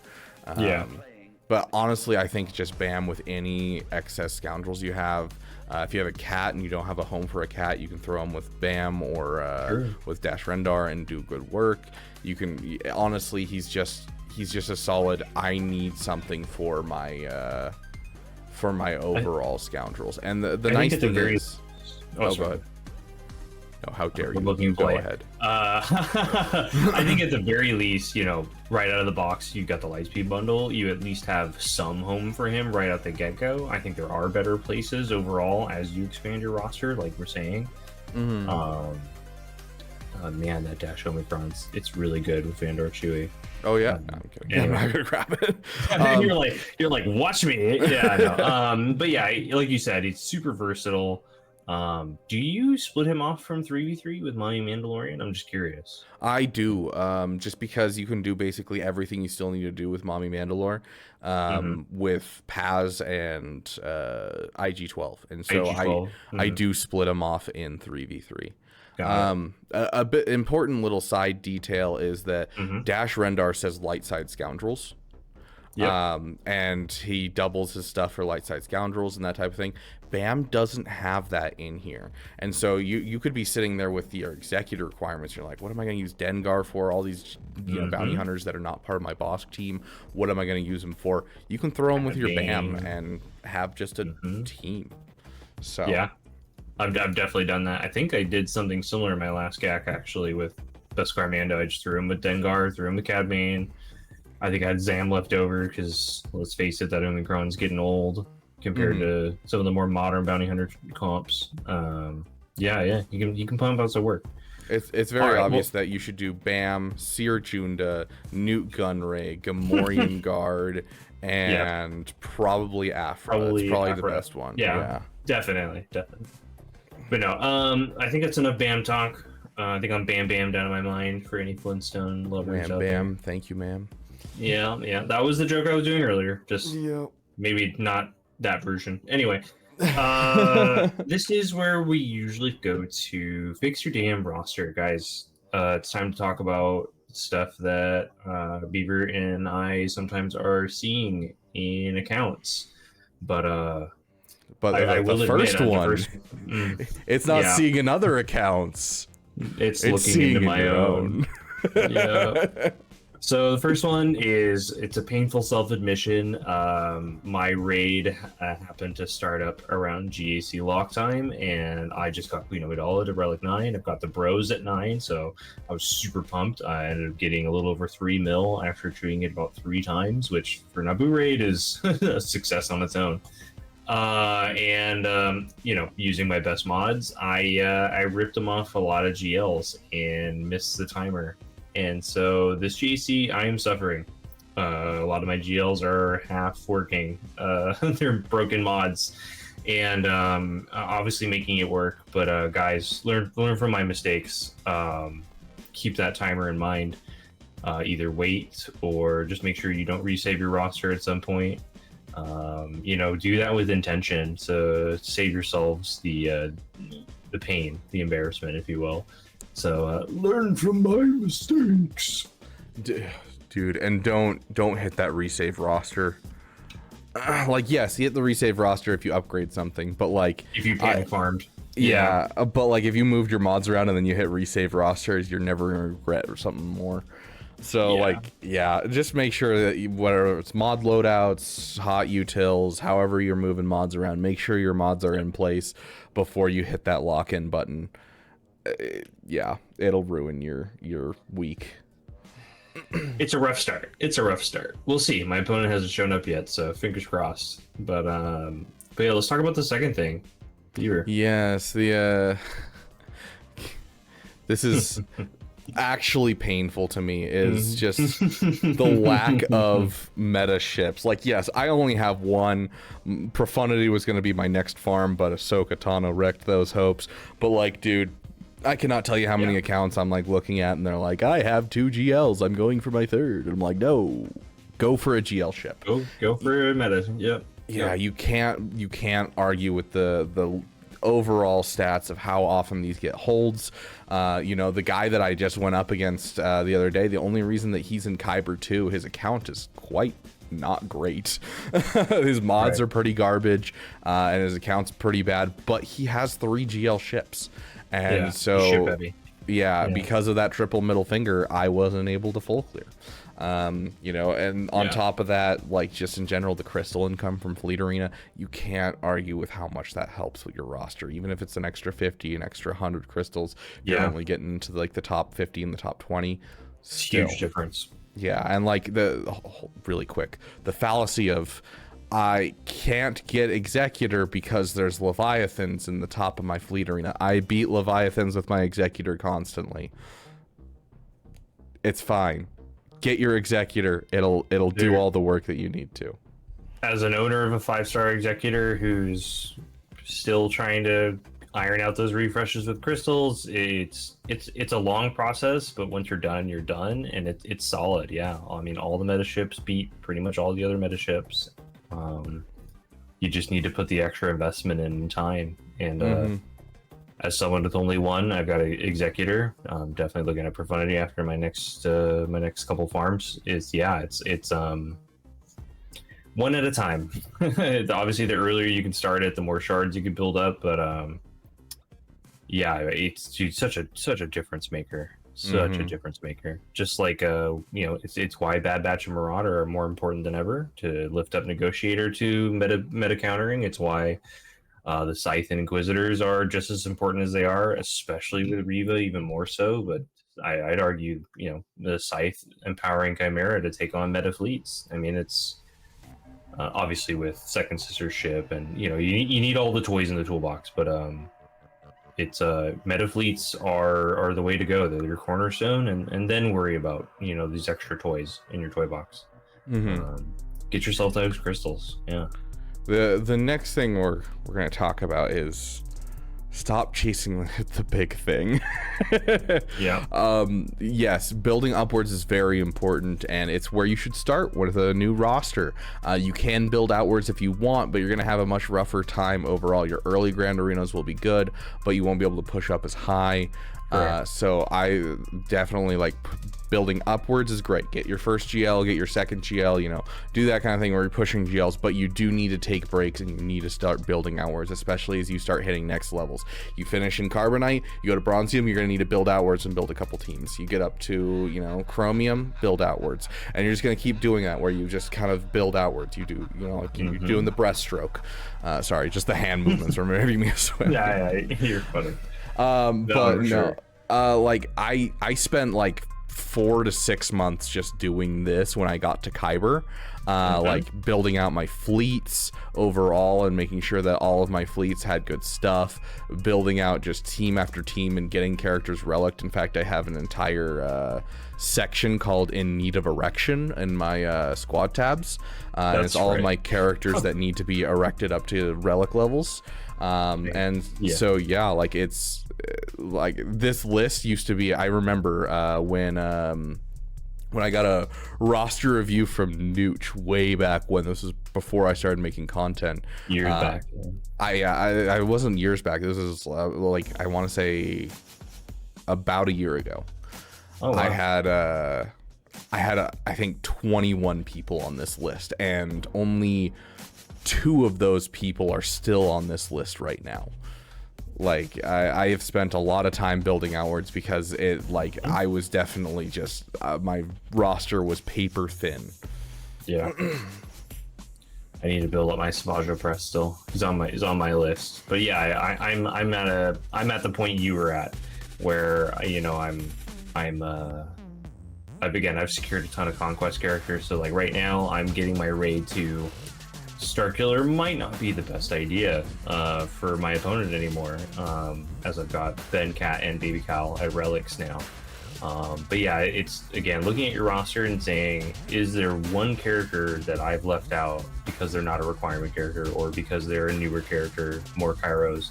But honestly, I think just BAM with any excess scoundrels you have. If you have a cat and you don't have a home for a cat, you can throw them with BAM or with Dash Rendar and do good work. You can honestly, he's just a solid. I need something for my overall scoundrels. And the nice thing is, go ahead. No, how dare you? Go ahead. I think at the very least, you know, right out of the box, you got the Lightspeed bundle. You at least have some home for him right out the get-go. I think there are better places overall as you expand your roster, like we're saying. Man, that Dash Omicron's, it's really good with Vandor Chewy. Oh yeah, no, I'm kidding. Anyway. I'm not gonna grab it. you're like, watch me. Yeah, I know. But yeah, like you said, it's super versatile. Do you split him off from 3v3 with Mommy Mandalorian? I'm just curious. I do, just because you can do basically everything you still need to do with Mommy Mandalore, with Paz and IG-12, and so IG-12. I do split them off in 3v3. A bit important little side detail is that Dash Rendar says light side scoundrels. And he doubles his stuff for light side scoundrels and that type of thing. BAM doesn't have that in here, and so you could be sitting there with your executor requirements. You're like, what am I going to use Dengar for? All these bounty hunters that are not part of my boss team. What am I going to use them for? You can throw them with your BAM and have just a team. So yeah, I've definitely done that. I think I did something similar in my last GAC actually with Beskar Mando. I just threw him with Dengar, threw him with Cad Bane. I think I had Zam left over because, let's face it, that Omicron's getting old compared to some of the more modern bounty hunter comps. Yeah, you can pump out some work. It's very obvious that you should do BAM, Seer Junda, Newt Gunray, Gamorrean Guard, and probably Afra. That's probably Afra. The best one. Yeah, definitely. But no, I think that's enough BAM talk. I think I'm bam down in my mind for any Flintstone lovers out there. Bam, thank you, ma'am. Yeah, that was the joke I was doing earlier. Just maybe not that version. Anyway, this is where we usually go to fix your damn roster, guys. It's time to talk about stuff that Beaver and I sometimes are seeing in accounts. But I will the admit, first one, it's not seeing in other accounts. It's looking into my own. Yeah. So the first one is, it's a painful self-admission. My raid happened to start up around GAC lock time, and I just got Queen of Idala to Relic 9. I've got the Bros at 9, so I was super pumped. I ended up getting a little over 3 mil after treating it about 3 times, which for Naboo raid is a success on its own. Using my best mods, I ripped them off a lot of GLs and missed the timer. And so this GAC, I am suffering. A lot of my GLs are half working. They're broken mods, and obviously making it work. But guys, learn from my mistakes. Keep that timer in mind. Either wait or just make sure you don't resave your roster at some point. Do that with intention to save yourselves the pain, the embarrassment, if you will. So learn from my mistakes. Dude, and don't hit that resave roster. Like, yes, you hit the resave roster if you upgrade something, but like if you panic farmed. Yeah, but like if you moved your mods around and then you hit resave rosters, you're never gonna regret or something more. So just make sure that whether it's mod loadouts, hot utils, however you're moving mods around, make sure your mods are in place before you hit that lock-in button. It'll ruin your week. It's a rough start. We'll see. My opponent hasn't shown up yet, so fingers crossed. But yeah, let's talk about the second thing. Beaver. Yes, this is actually painful to me, is just the lack of meta ships. Like, yes, I only have one. Profundity was going to be my next farm, but Ahsoka Tano wrecked those hopes. But like, dude, I cannot tell you how many accounts I'm like looking at and they're like, I have 2 GLs, I'm going for my 3rd. And I'm like, no, go for a GL ship. Go for a meta. Yep. Yeah, you can't argue with the overall stats of how often these get holds. The guy that I just went up against the other day, the only reason that he's in Kyber 2, his account is quite not great. His mods are pretty garbage, and his account's pretty bad, but he has 3 GL ships. And ship heavy. Because of that triple middle finger, I wasn't able to full clear. And on top of that, like, just in general, the crystal income from Fleet Arena, you can't argue with how much that helps with your roster. Even if it's an extra 50, an extra 100 crystals, you're only getting into like the top 50 and the top 20. Still, huge difference. Yeah, and like really quick, the fallacy of I can't get Executor because there's Leviathans in the top of my Fleet Arena. I beat Leviathans with my Executor constantly. It's fine. Get your Executor. It'll do all the work that you need to. As an owner of a 5-star Executor who's still trying to iron out those refreshes with crystals, it's a long process, but once you're done, and it's solid. Yeah, I mean, all the meta ships beat pretty much all the other meta ships. You just need to put the extra investment in time, and as someone with only one, I've got an Executor. I'm definitely looking at Profundity after my next couple farms. It's one at a time. Obviously, the earlier you can start it, the more shards you can build up. But it's such a difference maker. Such a difference maker. Just like it's why Bad Batch and Marauder are more important than ever to lift up Negotiator to meta countering. It's why the Scythe and Inquisitors are just as important as they are, especially with Reva, even more so. But I'd argue, the Scythe empowering Chimera to take on meta fleets. I mean, it's obviously with Second Sister ship, and you need all the toys in the toolbox, but it's meta fleets are the way to go. They're your cornerstone, and then worry about these extra toys in your toy box. Get yourself those crystals. The next thing we're gonna talk about is stop chasing the big thing. Yes, building upwards is very important, and it's where you should start with a new roster. You can build outwards if you want, but you're gonna have a much rougher time overall. Your early Grand Arenas will be good, but you won't be able to push up as high. So I definitely like building upwards is great. Get your first GL, get your second GL, do that kind of thing where you're pushing GLs, but you do need to take breaks and you need to start building outwards, especially as you start hitting next levels. You finish in Carbonite, you go to Bronzium, you're going to need to build outwards and build a couple teams. You get up to, Chromium, build outwards. And you're just going to keep doing that where you just kind of build outwards. You do, you're doing the breaststroke. Sorry, just the hand movements are making me sweat. Yeah, you're funny. I spent like 4 to 6 months just doing this when I got to Kyber, like building out my fleets overall and making sure that all of my fleets had good stuff, building out just team after team and getting characters relicked. In fact, I have an entire section called In Need of Erection in my squad tabs, and it's all of my characters that need to be erected up to relic levels. So like it's like this list used to be, I remember when I got a roster review from Nooch way back when. This was before I started making content. Years back. I wasn't years back. This was like, I want to say about a year ago. Oh, wow. I had I think 21 people on this list, and only 2 of those people are still on this list right now. Like, I have spent a lot of time building outwards because I was definitely just my roster was paper thin. Yeah. I need to build up my Savaggio press still. He's on my list. But yeah, I'm at the point you were at, where I've secured a ton of conquest characters. So like right now, I'm getting my raid to Starkiller might not be the best idea for my opponent anymore, as I've got Ben, Cat, and Baby Cal at relics now. But yeah, it's again looking at your roster and saying, is there one character that I've left out because they're not a requirement character, or because they're a newer character, more Kairos,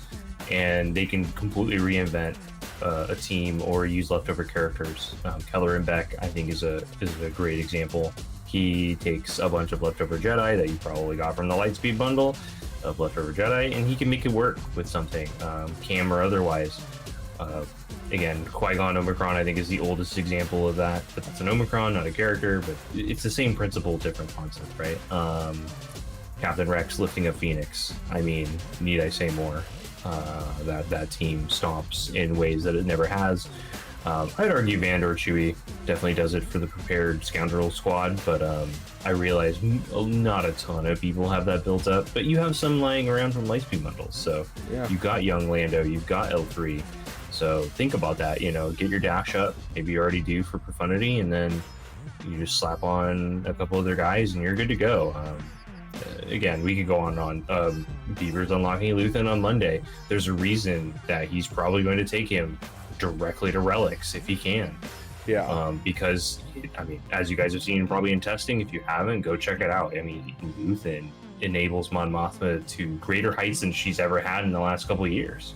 and they can completely reinvent a team or use leftover characters. Keller and Beck, I think, is a great example. He takes a bunch of leftover Jedi that you probably got from the Lightspeed bundle of leftover Jedi, and he can make it work with something, cam or otherwise. Again, Qui-Gon Omicron, I think, is the oldest example of that, but that's an Omicron, not a character, but it's the same principle, different concept, right? Captain Rex lifting up Phoenix. I mean, need I say more? That team stomps in ways that it never has. I'd argue Vandor Chewie definitely does it for the prepared Scoundrel squad, but I realize not a ton of people have that built up, but you have some lying around from Lightspeed bundles. So yeah. You've got young Lando, you've got L3. So think about that, get your dash up. Maybe you already do for Profundity, and then you just slap on a couple other guys and you're good to go. Again, we could go on. Beaver's unlocking Luthen on Monday. There's a reason that he's probably going to take him directly to relics if he can. Yeah. Because, I mean, as you guys have seen probably in testing, if you haven't, go check it out. I mean, Luthen enables Mon Mothma to greater heights than she's ever had in the last couple of years.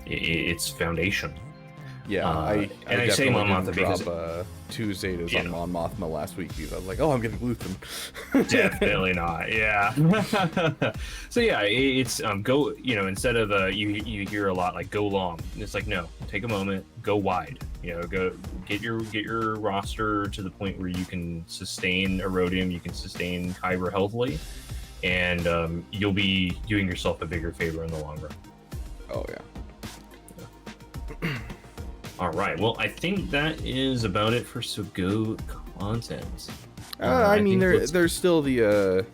It's foundational. Yeah, I say Mon Mothma because 2 Zetas on Mon Mothma last week because I was like, oh, I'm getting Luthen. Definitely not. Yeah. So yeah, it's go. Instead of you hear a lot like go long. It's like, no, take a moment, go wide. Go get your roster to the point where you can sustain Erodium, you can sustain Kyber healthily, and you'll be doing yourself a bigger favor in the long run. Oh yeah. All right. Well, I think that is about it for Go content. I mean, there's still the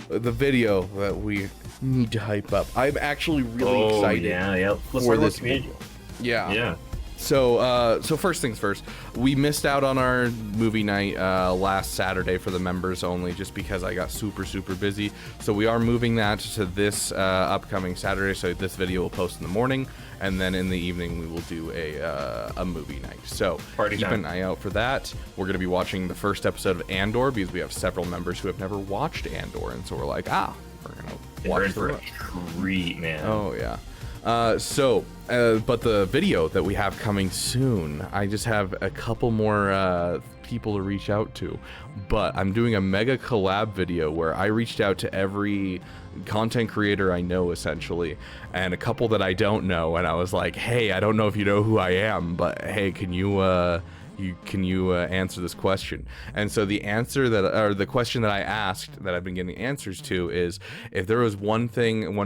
video that we need to hype up. I'm actually really excited. Yeah. For this video. Yeah. So first things first, we missed out on our movie night last Saturday for the members only, just because I got super busy. So we are moving that to this upcoming Saturday. So this video will post in the morning, and then in the evening we will do a movie night. So keep an eye out for that. We're going to be watching the first episode of Andor because we have several members who have never watched Andor, and so we're like, we're going to watch for a treat, man. Oh yeah. But the video that we have coming soon, I just have a couple more people to reach out to. But I'm doing a mega collab video where I reached out to every content creator I know, essentially, and a couple that I don't know. And I was like, hey, I don't know if you know who I am, but hey, can you answer this question? And so the question that I asked that I've been getting answers to is, if there was one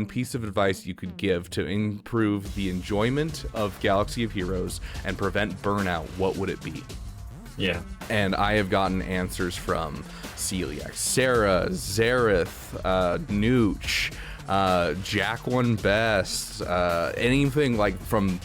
piece of advice you could give to improve the enjoyment of Galaxy of Heroes and prevent burnout, what would it be? Yeah. And I have gotten answers from Celiac, Sarah, Zareth, Nooch, Jack One Best, anything like from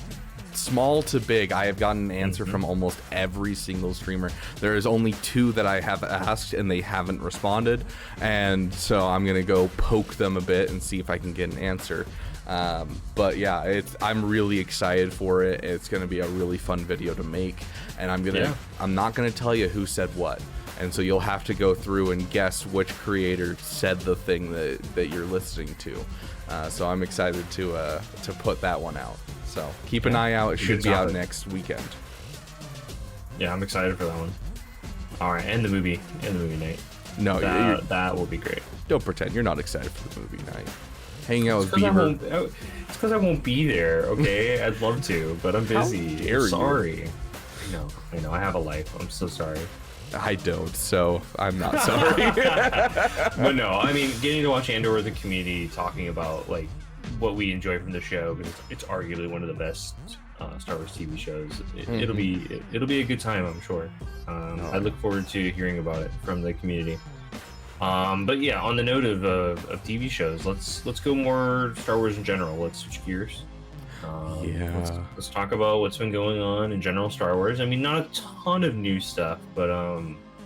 small to big. I have gotten an answer from almost every single streamer. There is only 2 that I have asked and they haven't responded, and so I'm gonna go poke them a bit and see if I can get an answer. But yeah, I'm really excited for it. It's gonna be a really fun video to make, and I'm not gonna tell you who said what, and so you'll have to go through and guess which creator said the thing that you're listening to. So I'm excited to put that one out. So keep an eye out. It should be out next weekend. Yeah, I'm excited for that one. All right, and the movie night. No, that will be great. Don't pretend you're not excited for the movie night. hanging out with It's Beaver. because I won't be there. Okay, I'd love to, but I'm busy. How dare you. Sorry. I know. I have a life. I'm so sorry. I don't, so I'm not sorry. But no, I mean, getting to watch Andor with the community, talking about like what we enjoy from the show, because it's arguably one of the best Star Wars TV shows. It'll be a good time, I'm sure. I look forward to hearing about it from the community. But yeah, on the note of TV shows, let's go more Star Wars in general. Let's switch gears. Let's talk about what's been going on in general Star Wars. I mean, not a ton of new stuff, but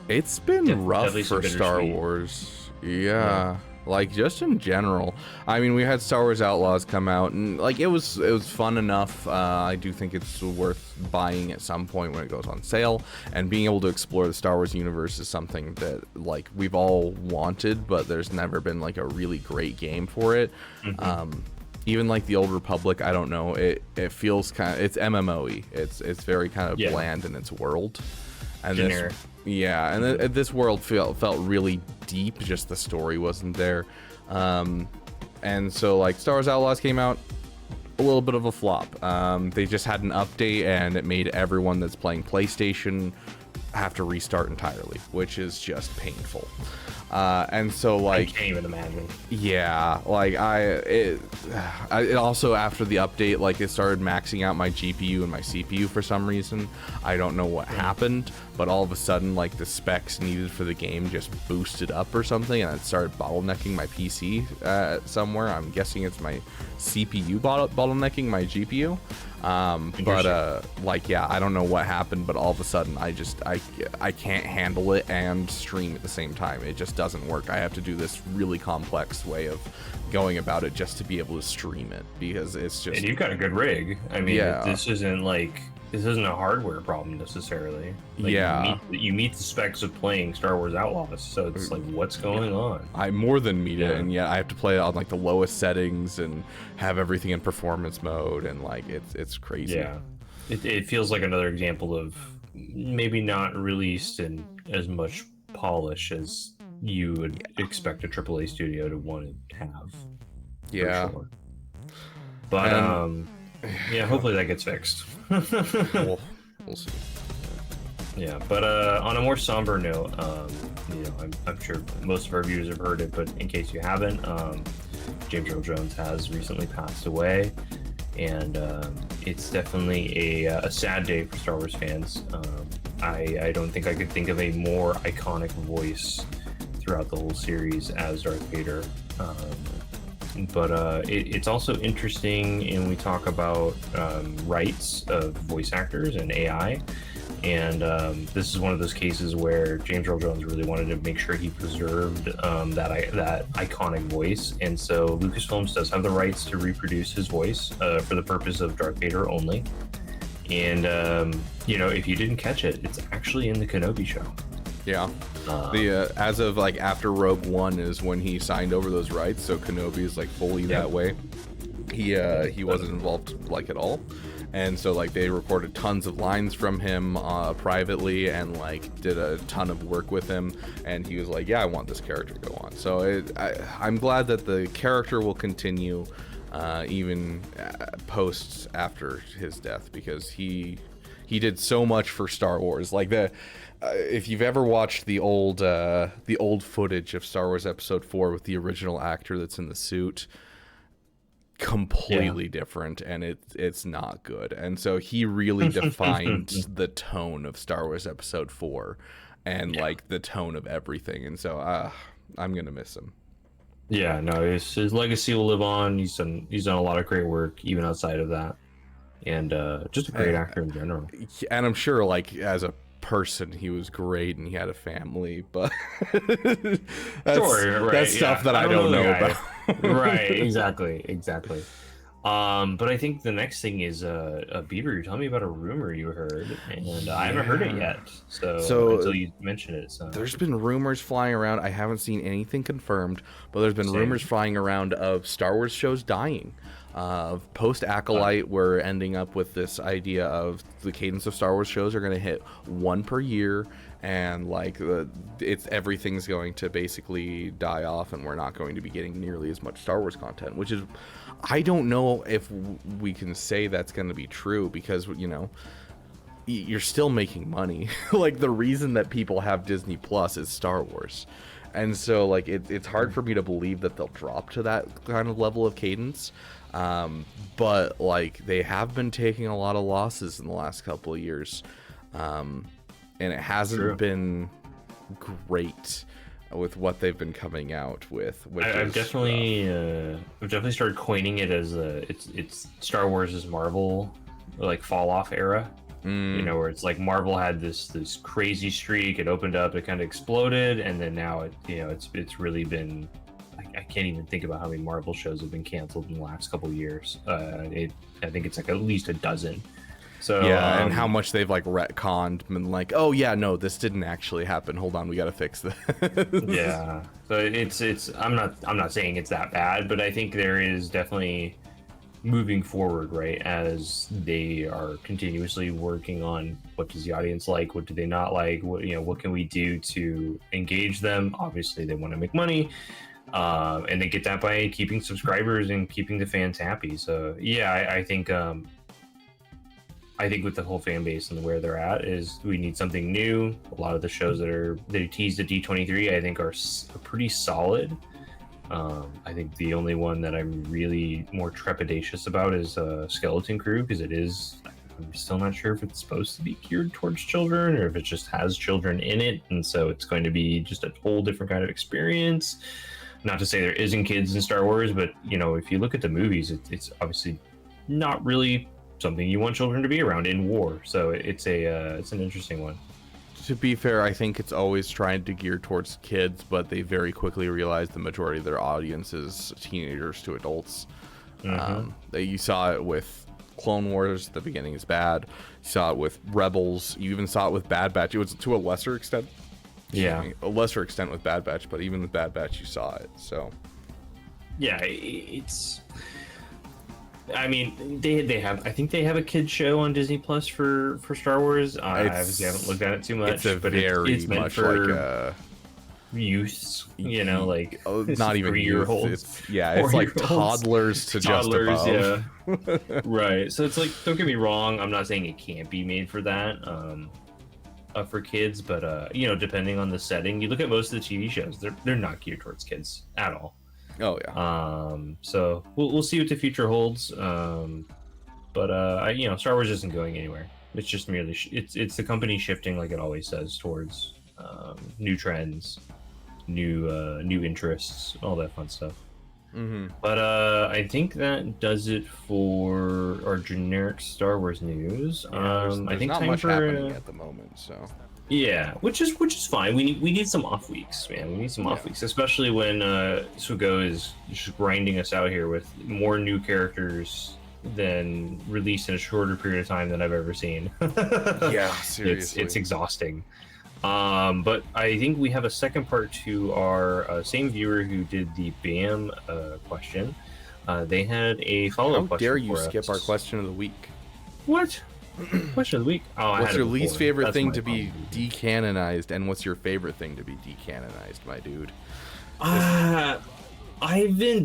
it's been rough definitely some for Star bittersweet. Wars. Yeah. Like just in general. I mean, we had Star Wars Outlaws come out, and like it was fun enough. I do think it's worth buying at some point when it goes on sale, and being able to explore the Star Wars universe is something that like we've all wanted, but there's never been like a really great game for it. Even like the Old Republic, I don't know, it feels kind of, it's MMO-y. It's very kind of bland in its world. And Generic. This world felt really deep, just the story wasn't there. And so like Star Wars Outlaws came out, a little bit of a flop. They just had an update and it made everyone that's playing PlayStation have to restart entirely, which is just painful. And so like I can't even imagine. Yeah, like it also after the update, like it started maxing out my GPU and my CPU for some reason. I don't know what happened, but all of a sudden like the specs needed for the game just boosted up or something, and it started bottlenecking my PC somewhere. I'm guessing it's my CPU bottlenecking my GPU. Like yeah, I don't know what happened, but all of a sudden I can't handle it and stream at the same time. It just doesn't work. I have to do this really complex way of going about it just to be able to stream it, because it's just. And you've got a good rig. I mean, this isn't a hardware problem necessarily. Like, you meet the specs of playing Star Wars Outlaws, so it's like, what's going on? I more than meet it, and yet I have to play it on like the lowest settings and have everything in performance mode, and like it's crazy. Yeah, it feels like another example of maybe not released in as much polish as you would expect a AAA studio to want to have. Yeah. For sure. But yeah, hopefully that gets fixed. We'll see. Yeah, but on a more somber note, I'm sure most of our viewers have heard it, but in case you haven't, James Earl Jones has recently passed away, and it's definitely a sad day for Star Wars fans. I don't think I could think of a more iconic voice throughout the whole series as Darth Vader. But it's also interesting, and we talk about rights of voice actors and AI, and this is one of those cases where James Earl Jones really wanted to make sure he preserved that iconic voice, and so Lucasfilms does have the rights to reproduce his voice for the purpose of Darth Vader only. And if you didn't catch it, it's actually in the Kenobi show. Yeah. As of like after Rogue One is when he signed over those rights, so Kenobi is like fully that way. He wasn't involved like at all, and so like they recorded tons of lines from him privately and like did a ton of work with him, and he was like, yeah, I want this character to go on. So I'm glad that the character will continue even post after his death, because he did so much for Star Wars. Like if you've ever watched the old footage of Star Wars Episode 4 with the original actor that's in the suit, completely different, and it's not good. And so he really defined the tone of Star Wars Episode 4 and like the tone of everything. And so I'm gonna miss him. Yeah, no, his legacy will live on. He's done a lot of great work even outside of that, and just a great actor in general. And I'm sure like as a person he was great and he had a family, but that's stuff that I don't know about. Right, exactly. But I think the next thing is Beaver, you tell me about a rumor you heard, and I haven't heard it yet. So until you mention it, there's been rumors flying around. I haven't seen anything confirmed, but there's been rumors flying around of Star Wars shows dying. Post Acolyte, we're ending up with this idea of the cadence of Star Wars shows are going to hit one per year, and like everything's going to basically die off, and we're not going to be getting nearly as much Star Wars content, which is, I don't know if we can say that's going to be true, because you're still making money. Like, the reason that people have Disney Plus is Star Wars. And so, like, it's hard for me to believe that they'll drop to that kind of level of cadence. But, like, they have been taking a lot of losses in the last couple of years. And it hasn't been great with what they've been coming out with. I've definitely started coining it as it's Star Wars' Marvel, like, fall off era. Where it's like Marvel had this crazy streak, it opened up, it kind of exploded, and then now it's really been, I can't even think about how many Marvel shows have been canceled in the last couple of years. I think it's like at least a dozen. So yeah, and how much they've like retconned and like, oh yeah, no, this didn't actually happen. Hold on, we got to fix this. Yeah, so it's I'm not saying it's that bad, but I think there is definitely moving forward, right, as they are continuously working on what does the audience like, what do they not like, what can we do to engage them. Obviously they want to make money, and they get that by keeping subscribers and keeping the fans happy. So yeah, I think with the whole fan base and where they're at is we need something new. A lot of the shows that they teased at D23 I think are pretty solid. I think the only one that I'm really more trepidatious about is Skeleton Crew, because I'm still not sure if it's supposed to be geared towards children or if it just has children in it, and so it's going to be just a whole different kind of experience. Not to say there isn't kids in Star Wars, but if you look at the movies, it's obviously not really something you want children to be around in war. So it's an interesting one. To be fair, I think it's always trying to gear towards kids, but they very quickly realize the majority of their audience is teenagers to adults. You saw it with Clone Wars. The beginning is bad. You saw it with Rebels. You even saw it with Bad Batch. It was to a lesser extent. A lesser extent with Bad Batch, but even with Bad Batch, you saw it. So yeah, I mean, they have. I think they have a kids show on Disney Plus for Star Wars. I obviously haven't looked at it too much, but it's meant much for like youths. Like not even 3-year-olds. It's like toddlers to toddlers, just above. Yeah. Right. So it's like, don't get me wrong. I'm not saying it can't be made for that. For kids, but depending on the setting, you look at most of the TV shows, they're not geared towards kids at all. Oh yeah. So we'll see what the future holds. But Star Wars isn't going anywhere. It's just merely it's the company shifting, like it always says, towards new trends, new interests, all that fun stuff. But I think that does it for our generic Star Wars news. There's I think not time much for happening at the moment, so. Yeah, which is fine. We need some off weeks, man. We need some off weeks, especially when Sugo is just grinding us out here with more new characters than released in a shorter period of time than I've ever seen. Yeah, seriously, it's exhausting. But I think we have a second part to our same viewer who did the BAM question. They had a follow-up question. How dare you for skip us. our question of the week? What? Question of the week. Oh, what's your least favorite That's thing my to be problem. decanonized, and what's your favorite thing to be decanonized, my dude?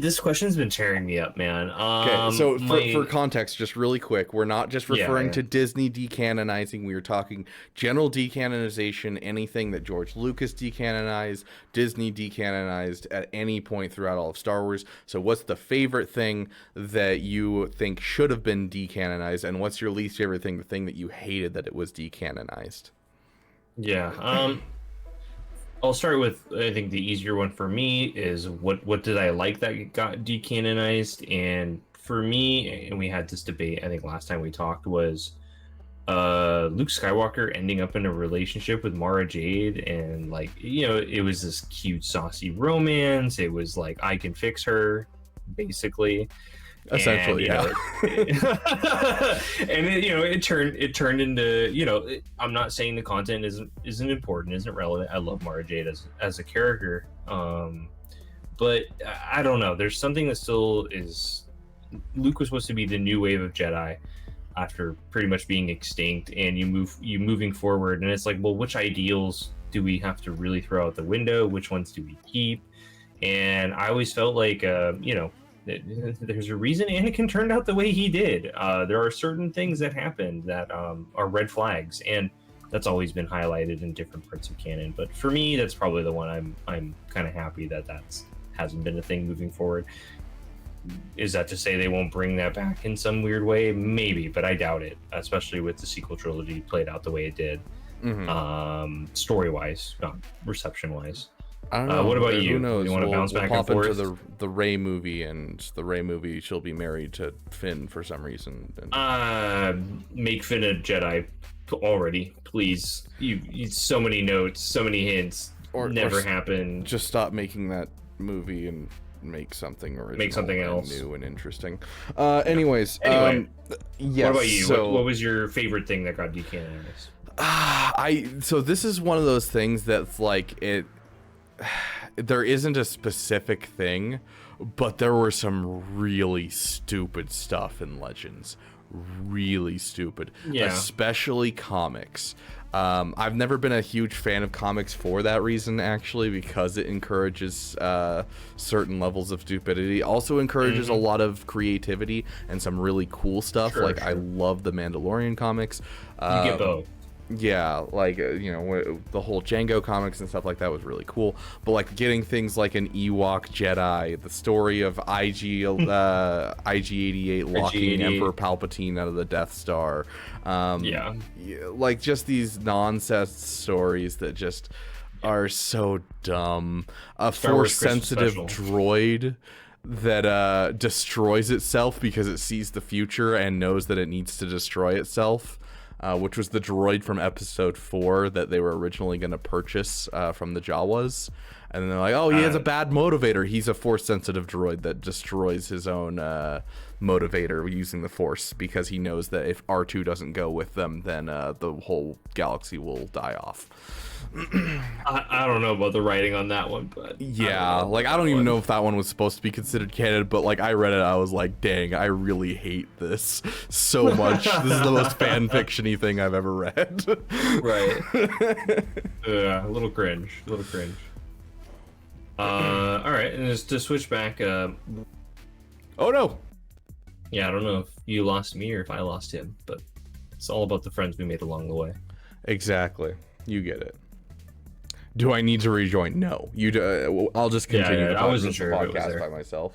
This question's been tearing me up, man. Okay, so for context, just really quick, we're not just referring to Disney decanonizing. We are talking general decanonization, anything that George Lucas decanonized, Disney decanonized at any point throughout all of Star Wars. So what's the favorite thing that you think should have been decanonized, and what's your least favorite thing, the thing that you hated that it was decanonized? Yeah, I'll start with, I think the easier one for me is what did I like that got decanonized? And for me, and we had this debate, I think last time we talked, was Luke Skywalker ending up in a relationship with Mara Jade, and like, it was this cute, saucy romance. It was like, I can fix her, basically. Essentially, and, and it turned into, I'm not saying the content isn't important, isn't relevant. I love Mara Jade as a character, but I don't know. There's something that still is Luke was supposed to be the new wave of Jedi after pretty much being extinct, and you moving forward, and it's like, well, which ideals do we have to really throw out the window? Which ones do we keep? And I always felt like, there's a reason Anakin turned out the way he did. There are certain things that happened that are red flags, and that's always been highlighted in different parts of canon. But for me, that's probably the one I'm kind of happy that hasn't been a thing moving forward. Is that to say they won't bring that back in some weird way? Maybe, but I doubt it, especially with the sequel trilogy played out the way it did. Story-wise, not reception-wise. I don't know. What about you? Who knows? You want to bounce back and pop forth? into the Rey movie, and the Rey movie, she'll be married to Finn for some reason. And... make Finn a Jedi already, please. You so many notes, so many hints. Never happened. Just stop making that movie and make something original, make something else new and interesting. Anyways, yes. What about you? So, what was your favorite thing that got decanonized? So this is one of those things that's like it. There isn't a specific thing, but there were some really stupid stuff in Legends. Really stupid, especially comics. I've never been a huge fan of comics for that reason, actually, because it encourages certain levels of stupidity. Also encourages a lot of creativity and some really cool stuff. I love the Mandalorian comics. You get both. Yeah, like, the whole Django comics and stuff like that was really cool. But, like, getting things like an Ewok Jedi, the story of IG-88 locking Emperor Palpatine out of the Death Star. Like, just these nonsense stories that just are so dumb. A Force-sensitive droid that destroys itself because it sees the future and knows that it needs to destroy itself. Which was the droid from episode 4 that they were originally going to purchase from the Jawas. And then they're like, oh, he has a bad motivator. He's a Force-sensitive droid that destroys his own motivator using the Force because he knows that if R2 doesn't go with them, then the whole galaxy will die off. I don't know about the writing on that one, but yeah, I don't even know if that one was supposed to be considered canon, but I read it, I was like, dang, I really hate this so much. This is the most fan fiction-y thing I've ever read. Right. A little cringe. All right, and just to switch back. Oh no. Yeah, I don't know if you lost me or if I lost him, but it's all about the friends we made along the way. Exactly. You get it. Do I need to rejoin? No. I'll just continue the podcast by myself,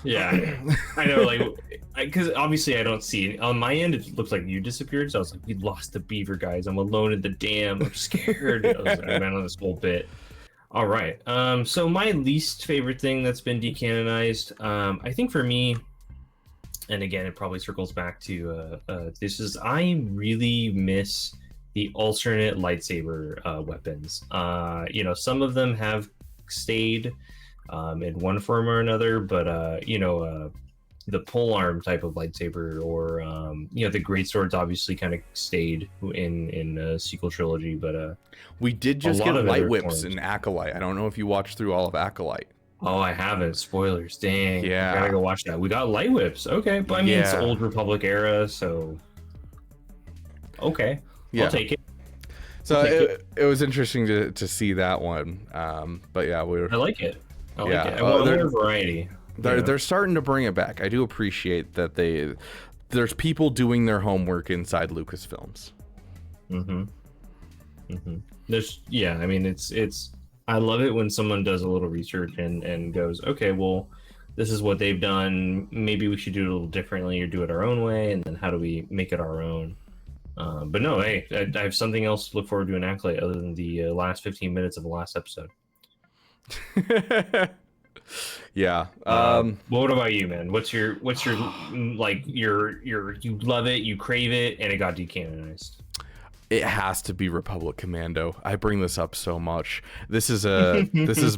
Yeah, I know, because obviously I don't see it. On my end, it looks like you disappeared, so I was like, we lost the Beaver guys. I'm alone in the dam. I'm scared. I went on this whole bit. All right. So my least favorite thing that's been decanonized, I think for me, and again, it probably circles back to I really miss the alternate lightsaber weapons. Some of them have stayed in one form or another, but the pole arm type of lightsaber, or the great swords obviously kind of stayed in sequel trilogy, but we did just get light whips in Acolyte. I don't know if you watched through all of Acolyte. Oh, I haven't. Spoilers. Dang. Yeah. I gotta go watch that. We got light whips. Okay, but I mean, it's Old Republic era, so okay. Yeah. I'll take it. So it was interesting to see that one. But yeah, I like it. I like it. I want more variety. They're starting to bring it back. I do appreciate that there's people doing their homework inside Lucasfilms. I mean, it's I love it when someone does a little research and goes, okay, well, this is what they've done. Maybe we should do it a little differently or do it our own way, and then how do we make it our own? But no, hey, I have something else to look forward to in Acolyte other than the last 15 minutes of the last episode. Yeah. What about you, man? What's your you love it, you crave it, and it got decanonized? It has to be Republic Commando. I bring this up so much. This is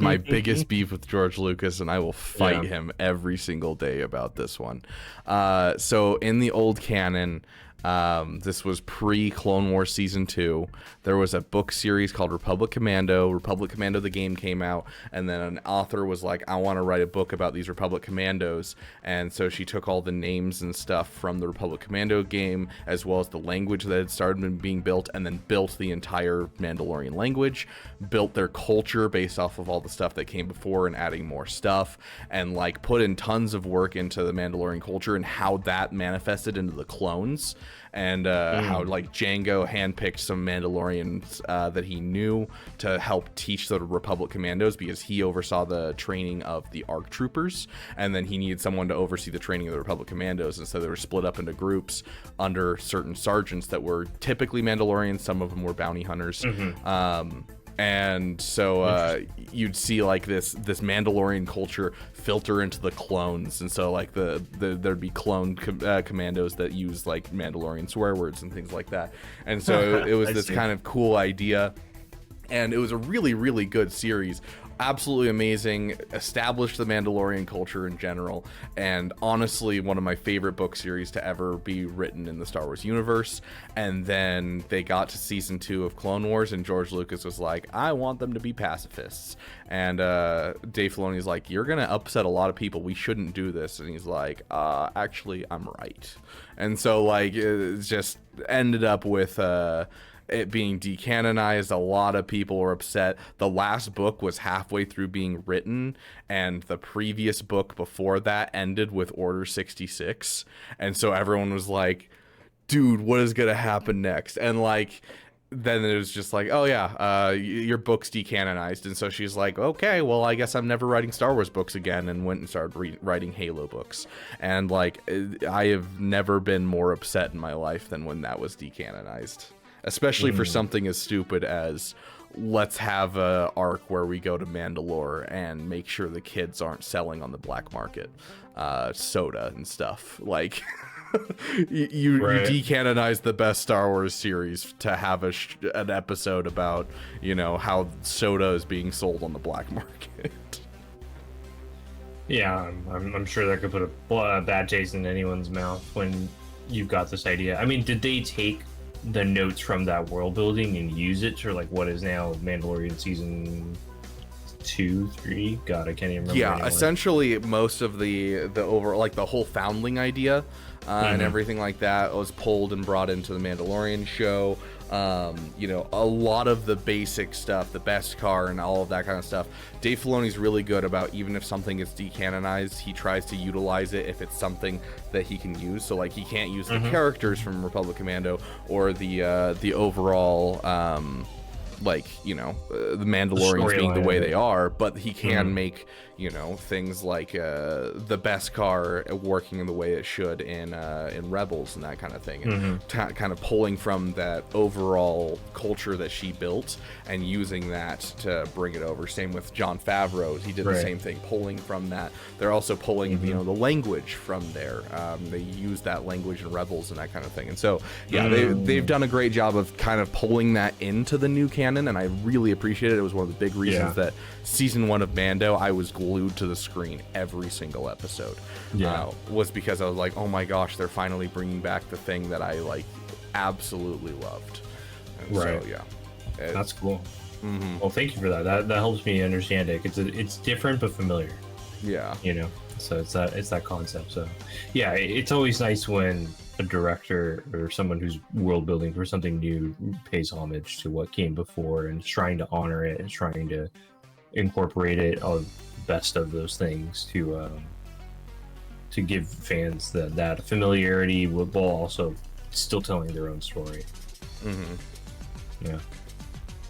my biggest beef with George Lucas, and I will fight him every single day about this one. So in the old canon, This was pre-Clone Wars Season 2. There was a book series called Republic Commando. Republic Commando, the game, came out, and then an author was like, I want to write a book about these Republic Commandos. And so she took all the names and stuff from the Republic Commando game, as well as the language that had started being built, and then built the entire Mandalorian language, built their culture based off of all the stuff that came before and adding more stuff, and like put in tons of work into the Mandalorian culture and how that manifested into the clones. And how like Django handpicked some Mandalorians that he knew to help teach the Republic Commandos, because he oversaw the training of the ARC troopers, and then he needed someone to oversee the training of the Republic Commandos, and so they were split up into groups under certain sergeants that were typically Mandalorians. Some of them were bounty hunters. And so you'd see like this Mandalorian culture filter into the clones, and so like there'd be clone commandos that use like Mandalorian swear words and things like that. And so it was this kind of cool idea, and it was a really, really good series. Absolutely amazing, established the Mandalorian culture in general, and honestly one of my favorite book series to ever be written in the Star Wars universe. And then they got to season 2 of Clone Wars, and George Lucas was like, I want them to be pacifists. And Dave Filoni's like, you're gonna upset a lot of people, we shouldn't do this. And he's like, actually I'm right. And so like it just ended up with it being decanonized. A lot of people were upset. The last book was halfway through being written, and the previous book before that ended with Order 66, and so everyone was like, dude, what is gonna happen next? And like then it was just like, oh yeah, your book's decanonized. And so she's like, okay, well I guess I'm never writing Star Wars books again, and went and started writing Halo books. And like I have never been more upset in my life than when that was decanonized. Especially for something as stupid as, let's have a arc where we go to Mandalore and make sure the kids aren't selling on the black market soda and stuff. Like you decanonize the best Star Wars series to have an episode about, you know, how soda is being sold on the black market. Yeah, I'm sure that could put a bad taste in anyone's mouth when you've got this idea. I mean, did they take the notes from that world building and use it for like what is now Mandalorian season 2, 3? God, I can't even remember. Yeah, anymore. Essentially most of the over, like the whole foundling idea and everything like that was pulled and brought into the Mandalorian show. You know, a lot of the basic stuff, the Beskar and all of that kind of stuff. Dave Filoni's really good about, even if something is decanonized, he tries to utilize it if it's something that he can use. So like he can't use the characters from Republic Commando or the overall like, you know, the Mandalorians being the way they are, but he can make, you know, things like the Beskar working in the way it should in Rebels and that kind of thing, and kind of pulling from that overall culture that she built and using that to bring it over. Same with Jon Favreau, he did the same thing, pulling from that. They're also pulling you know, the language from there. They use that language in Rebels and that kind of thing, and so yeah, they've done a great job of kind of pulling that into the new canon, and I really appreciate it. It was one of the big reasons that season 1 of Mando, I was glued to the screen every single episode. Was because I was like, oh my gosh, they're finally bringing back the thing that I like absolutely loved. And so yeah, that's cool. Well, thank you for that. That helps me understand it. It's different but familiar. Yeah, you know, so it's that concept. So yeah, it's always nice when a director or someone who's world building for something new pays homage to what came before and is trying to honor it and trying to incorporate it, all the best of those things to give fans that familiarity while also still telling their own story. Yeah,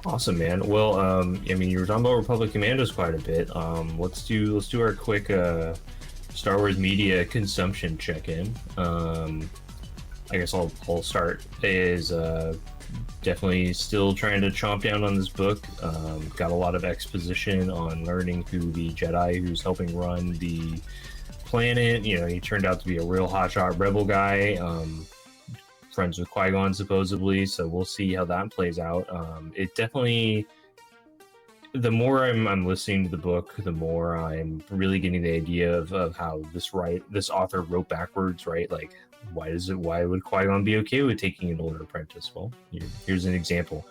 awesome, man. Well, I mean, you were talking about Republic Commandos quite a bit. Let's do our quick Star Wars media consumption check-in. I guess I'll start. Is definitely still trying to chomp down on this book. Got a lot of exposition on learning who the Jedi who's helping run the planet. You know, he turned out to be a real hotshot rebel guy. Friends with Qui-Gon supposedly, so we'll see how that plays out. It definitely, the more I'm listening to the book, the more I'm really getting the idea of how this author wrote backwards, right? Like Why would Qui-Gon be okay with taking an older apprentice? Well, here's an example.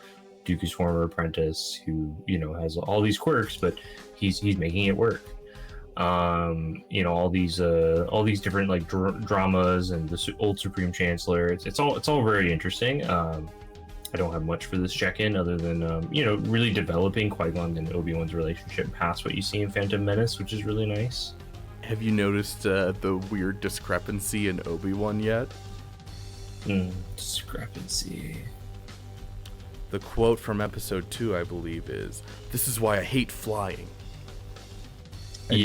Dooku's former apprentice, who has all these quirks, but he's making it work. All these different like dramas and the old Supreme Chancellor. It's all very interesting. I don't have much for this check-in other than really developing Qui-Gon and Obi-Wan's relationship past what you see in Phantom Menace, which is really nice. Have you noticed the weird discrepancy in Obi-Wan yet? Discrepancy. The quote from episode 2, I believe, is, "This is why I hate flying." And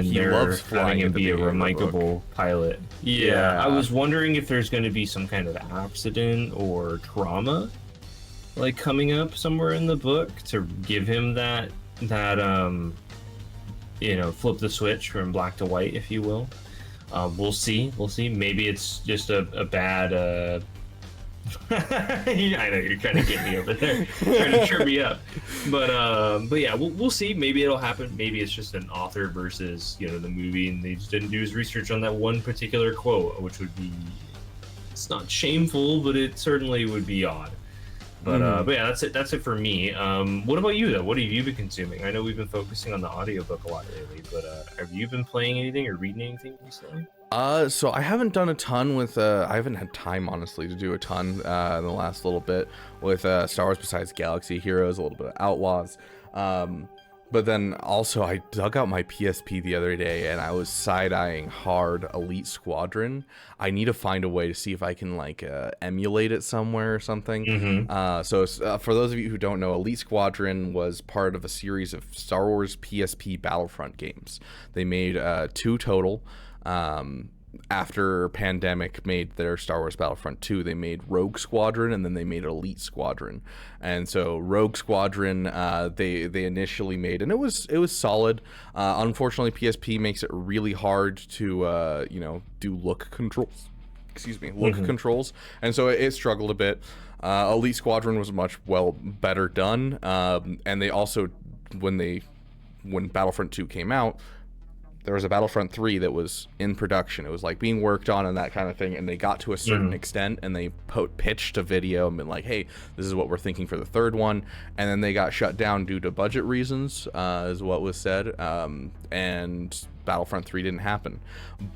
he loves flying and be a beginning of the remarkable pilot. Yeah, I was wondering if there's going to be some kind of accident or trauma, like coming up somewhere in the book to give him that flip the switch from black to white, if you will. We'll see. Maybe it's just a bad. I know you're trying to get me over there, trying to trip me up, but yeah, we'll see. Maybe it'll happen. Maybe it's just an author versus the movie, and they just didn't do his research on that one particular quote, which would be, it's not shameful, but it certainly would be odd. But yeah, that's it for me. What about you though? What have you been consuming? I know we've been focusing on the audiobook a lot lately, but have you been playing anything or reading anything recently? So I haven't done a ton with, I haven't had time, honestly, to do a ton in the last little bit with Star Wars besides Galaxy Heroes, a little bit of Outlaws. But then also I dug out my PSP the other day and I was side-eyeing hard Elite Squadron. I need to find a way to see if I can emulate it somewhere or something. So for those of you who don't know, Elite Squadron was part of a series of Star Wars PSP Battlefront games. They made 2 total. After Pandemic made their Star Wars Battlefront 2, they made Rogue Squadron and then they made Elite Squadron. And so Rogue Squadron, they initially made, and it was solid. Unfortunately, PSP makes it really hard to do look controls. Controls, and so it struggled a bit. Elite Squadron was much better done, and they also when Battlefront 2 came out, there was a Battlefront 3 that was in production. It was being worked on and that kind of thing, and they got to a certain extent and they pitched a video and been like, hey, this is what we're thinking for the third one, and then they got shut down due to budget reasons, is what was said, and Battlefront 3 didn't happen.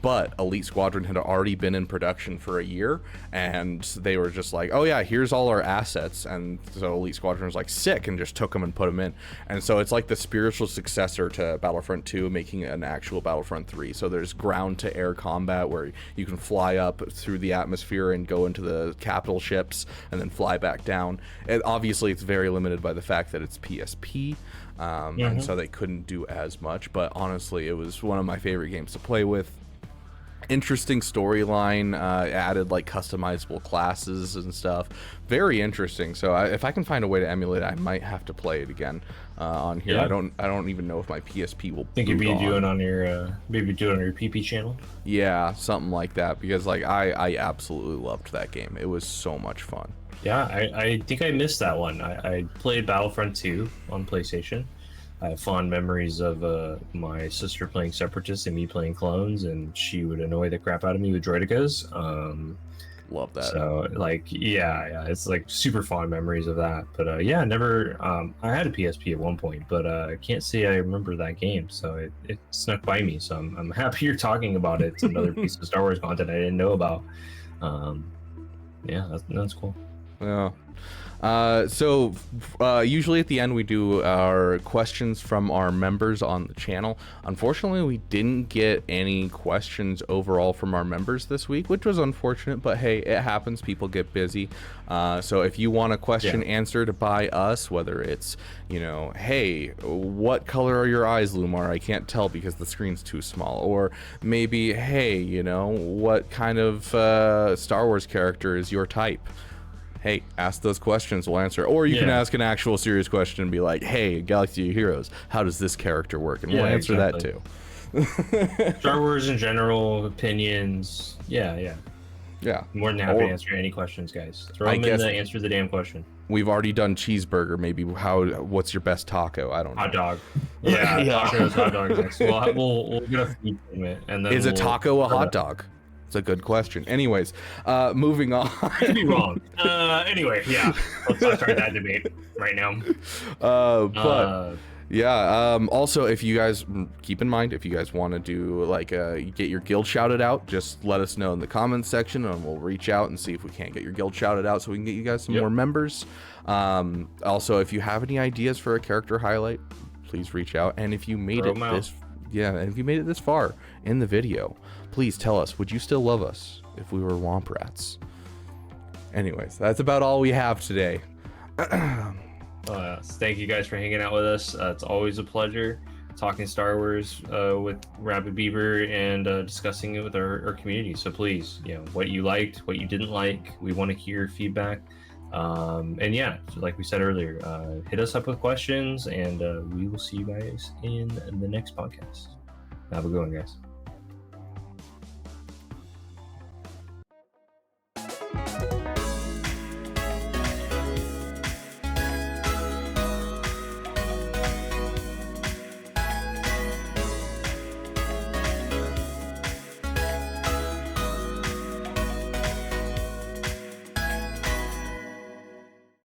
But Elite Squadron had already been in production for a year, and they were just like, oh yeah, here's all our assets. And so Elite Squadron was like, sick, and just took them and put them in. And so it's like the spiritual successor to Battlefront 2, making an actual Battlefront 3. So there's ground to air combat where you can fly up through the atmosphere and go into the capital ships and then fly back down. And obviously it's very limited by the fact that it's PSP. And so they couldn't do as much, but honestly, it was one of my favorite games to play with. Interesting storyline, added customizable classes and stuff. Very interesting. So if I can find a way to emulate it, I might have to play it again on here. I don't even know if my PSP will. Think you'd be doing on your maybe do it on your PP channel. Yeah, something like that, because I absolutely loved that game. It was so much fun. Yeah, I think I missed that one. I played Battlefront 2 on PlayStation. I have fond memories of my sister playing Separatists and me playing clones, and she would annoy the crap out of me with droidekas. Love that. So yeah, it's super fond memories of that. But yeah, never. I had a PSP at one point, but I can't say I remember that game. So it snuck by me. So I'm happy you're talking about it. It's another piece of Star Wars content I didn't know about. Yeah, that's cool. Yeah. So usually at the end we do our questions from our members on the channel. Unfortunately, we didn't get any questions overall from our members this week, which was unfortunate, but hey, it happens. People get busy. So if you want a question answered by us, whether it's, hey, what color are your eyes, Lumar? I can't tell because the screen's too small. Or maybe, hey, what kind of Star Wars character is your type? Hey, ask those questions, we'll answer. Or you can ask an actual serious question and be like, hey, Galaxy of Heroes, how does this character work? And we'll answer that too. Star Wars in general, opinions. Yeah. More than happy to answer any questions, guys. Throw them in the answer the damn question. We've already done cheeseburger. Maybe what's your best taco? I don't know. Hot dog. Yeah. Tacos, hot dogs next. We'll get a food segment, and then is a taco a hot dog? It's a good question. Anyways, moving on. Could be wrong. Anyway, yeah. Let's not start that debate right now. Also, if you guys keep in mind, if you guys want to do like get your guild shouted out, just let us know in the comments section, and we'll reach out and see if we can't get your guild shouted out, so we can get you guys some more members. Also, if you have any ideas for a character highlight, please reach out. And if you made if you made it this far in the video, please tell us, would you still love us if we were Womp Rats? Anyways, that's about all we have today. Thank you guys for hanging out with us. It's always a pleasure talking Star Wars with Rabid Beaver and discussing it with our community. So please, what you liked, what you didn't like, we want to hear your feedback. And yeah, like we said earlier, hit us up with questions, and we will see you guys in the next podcast. Have a good one, guys.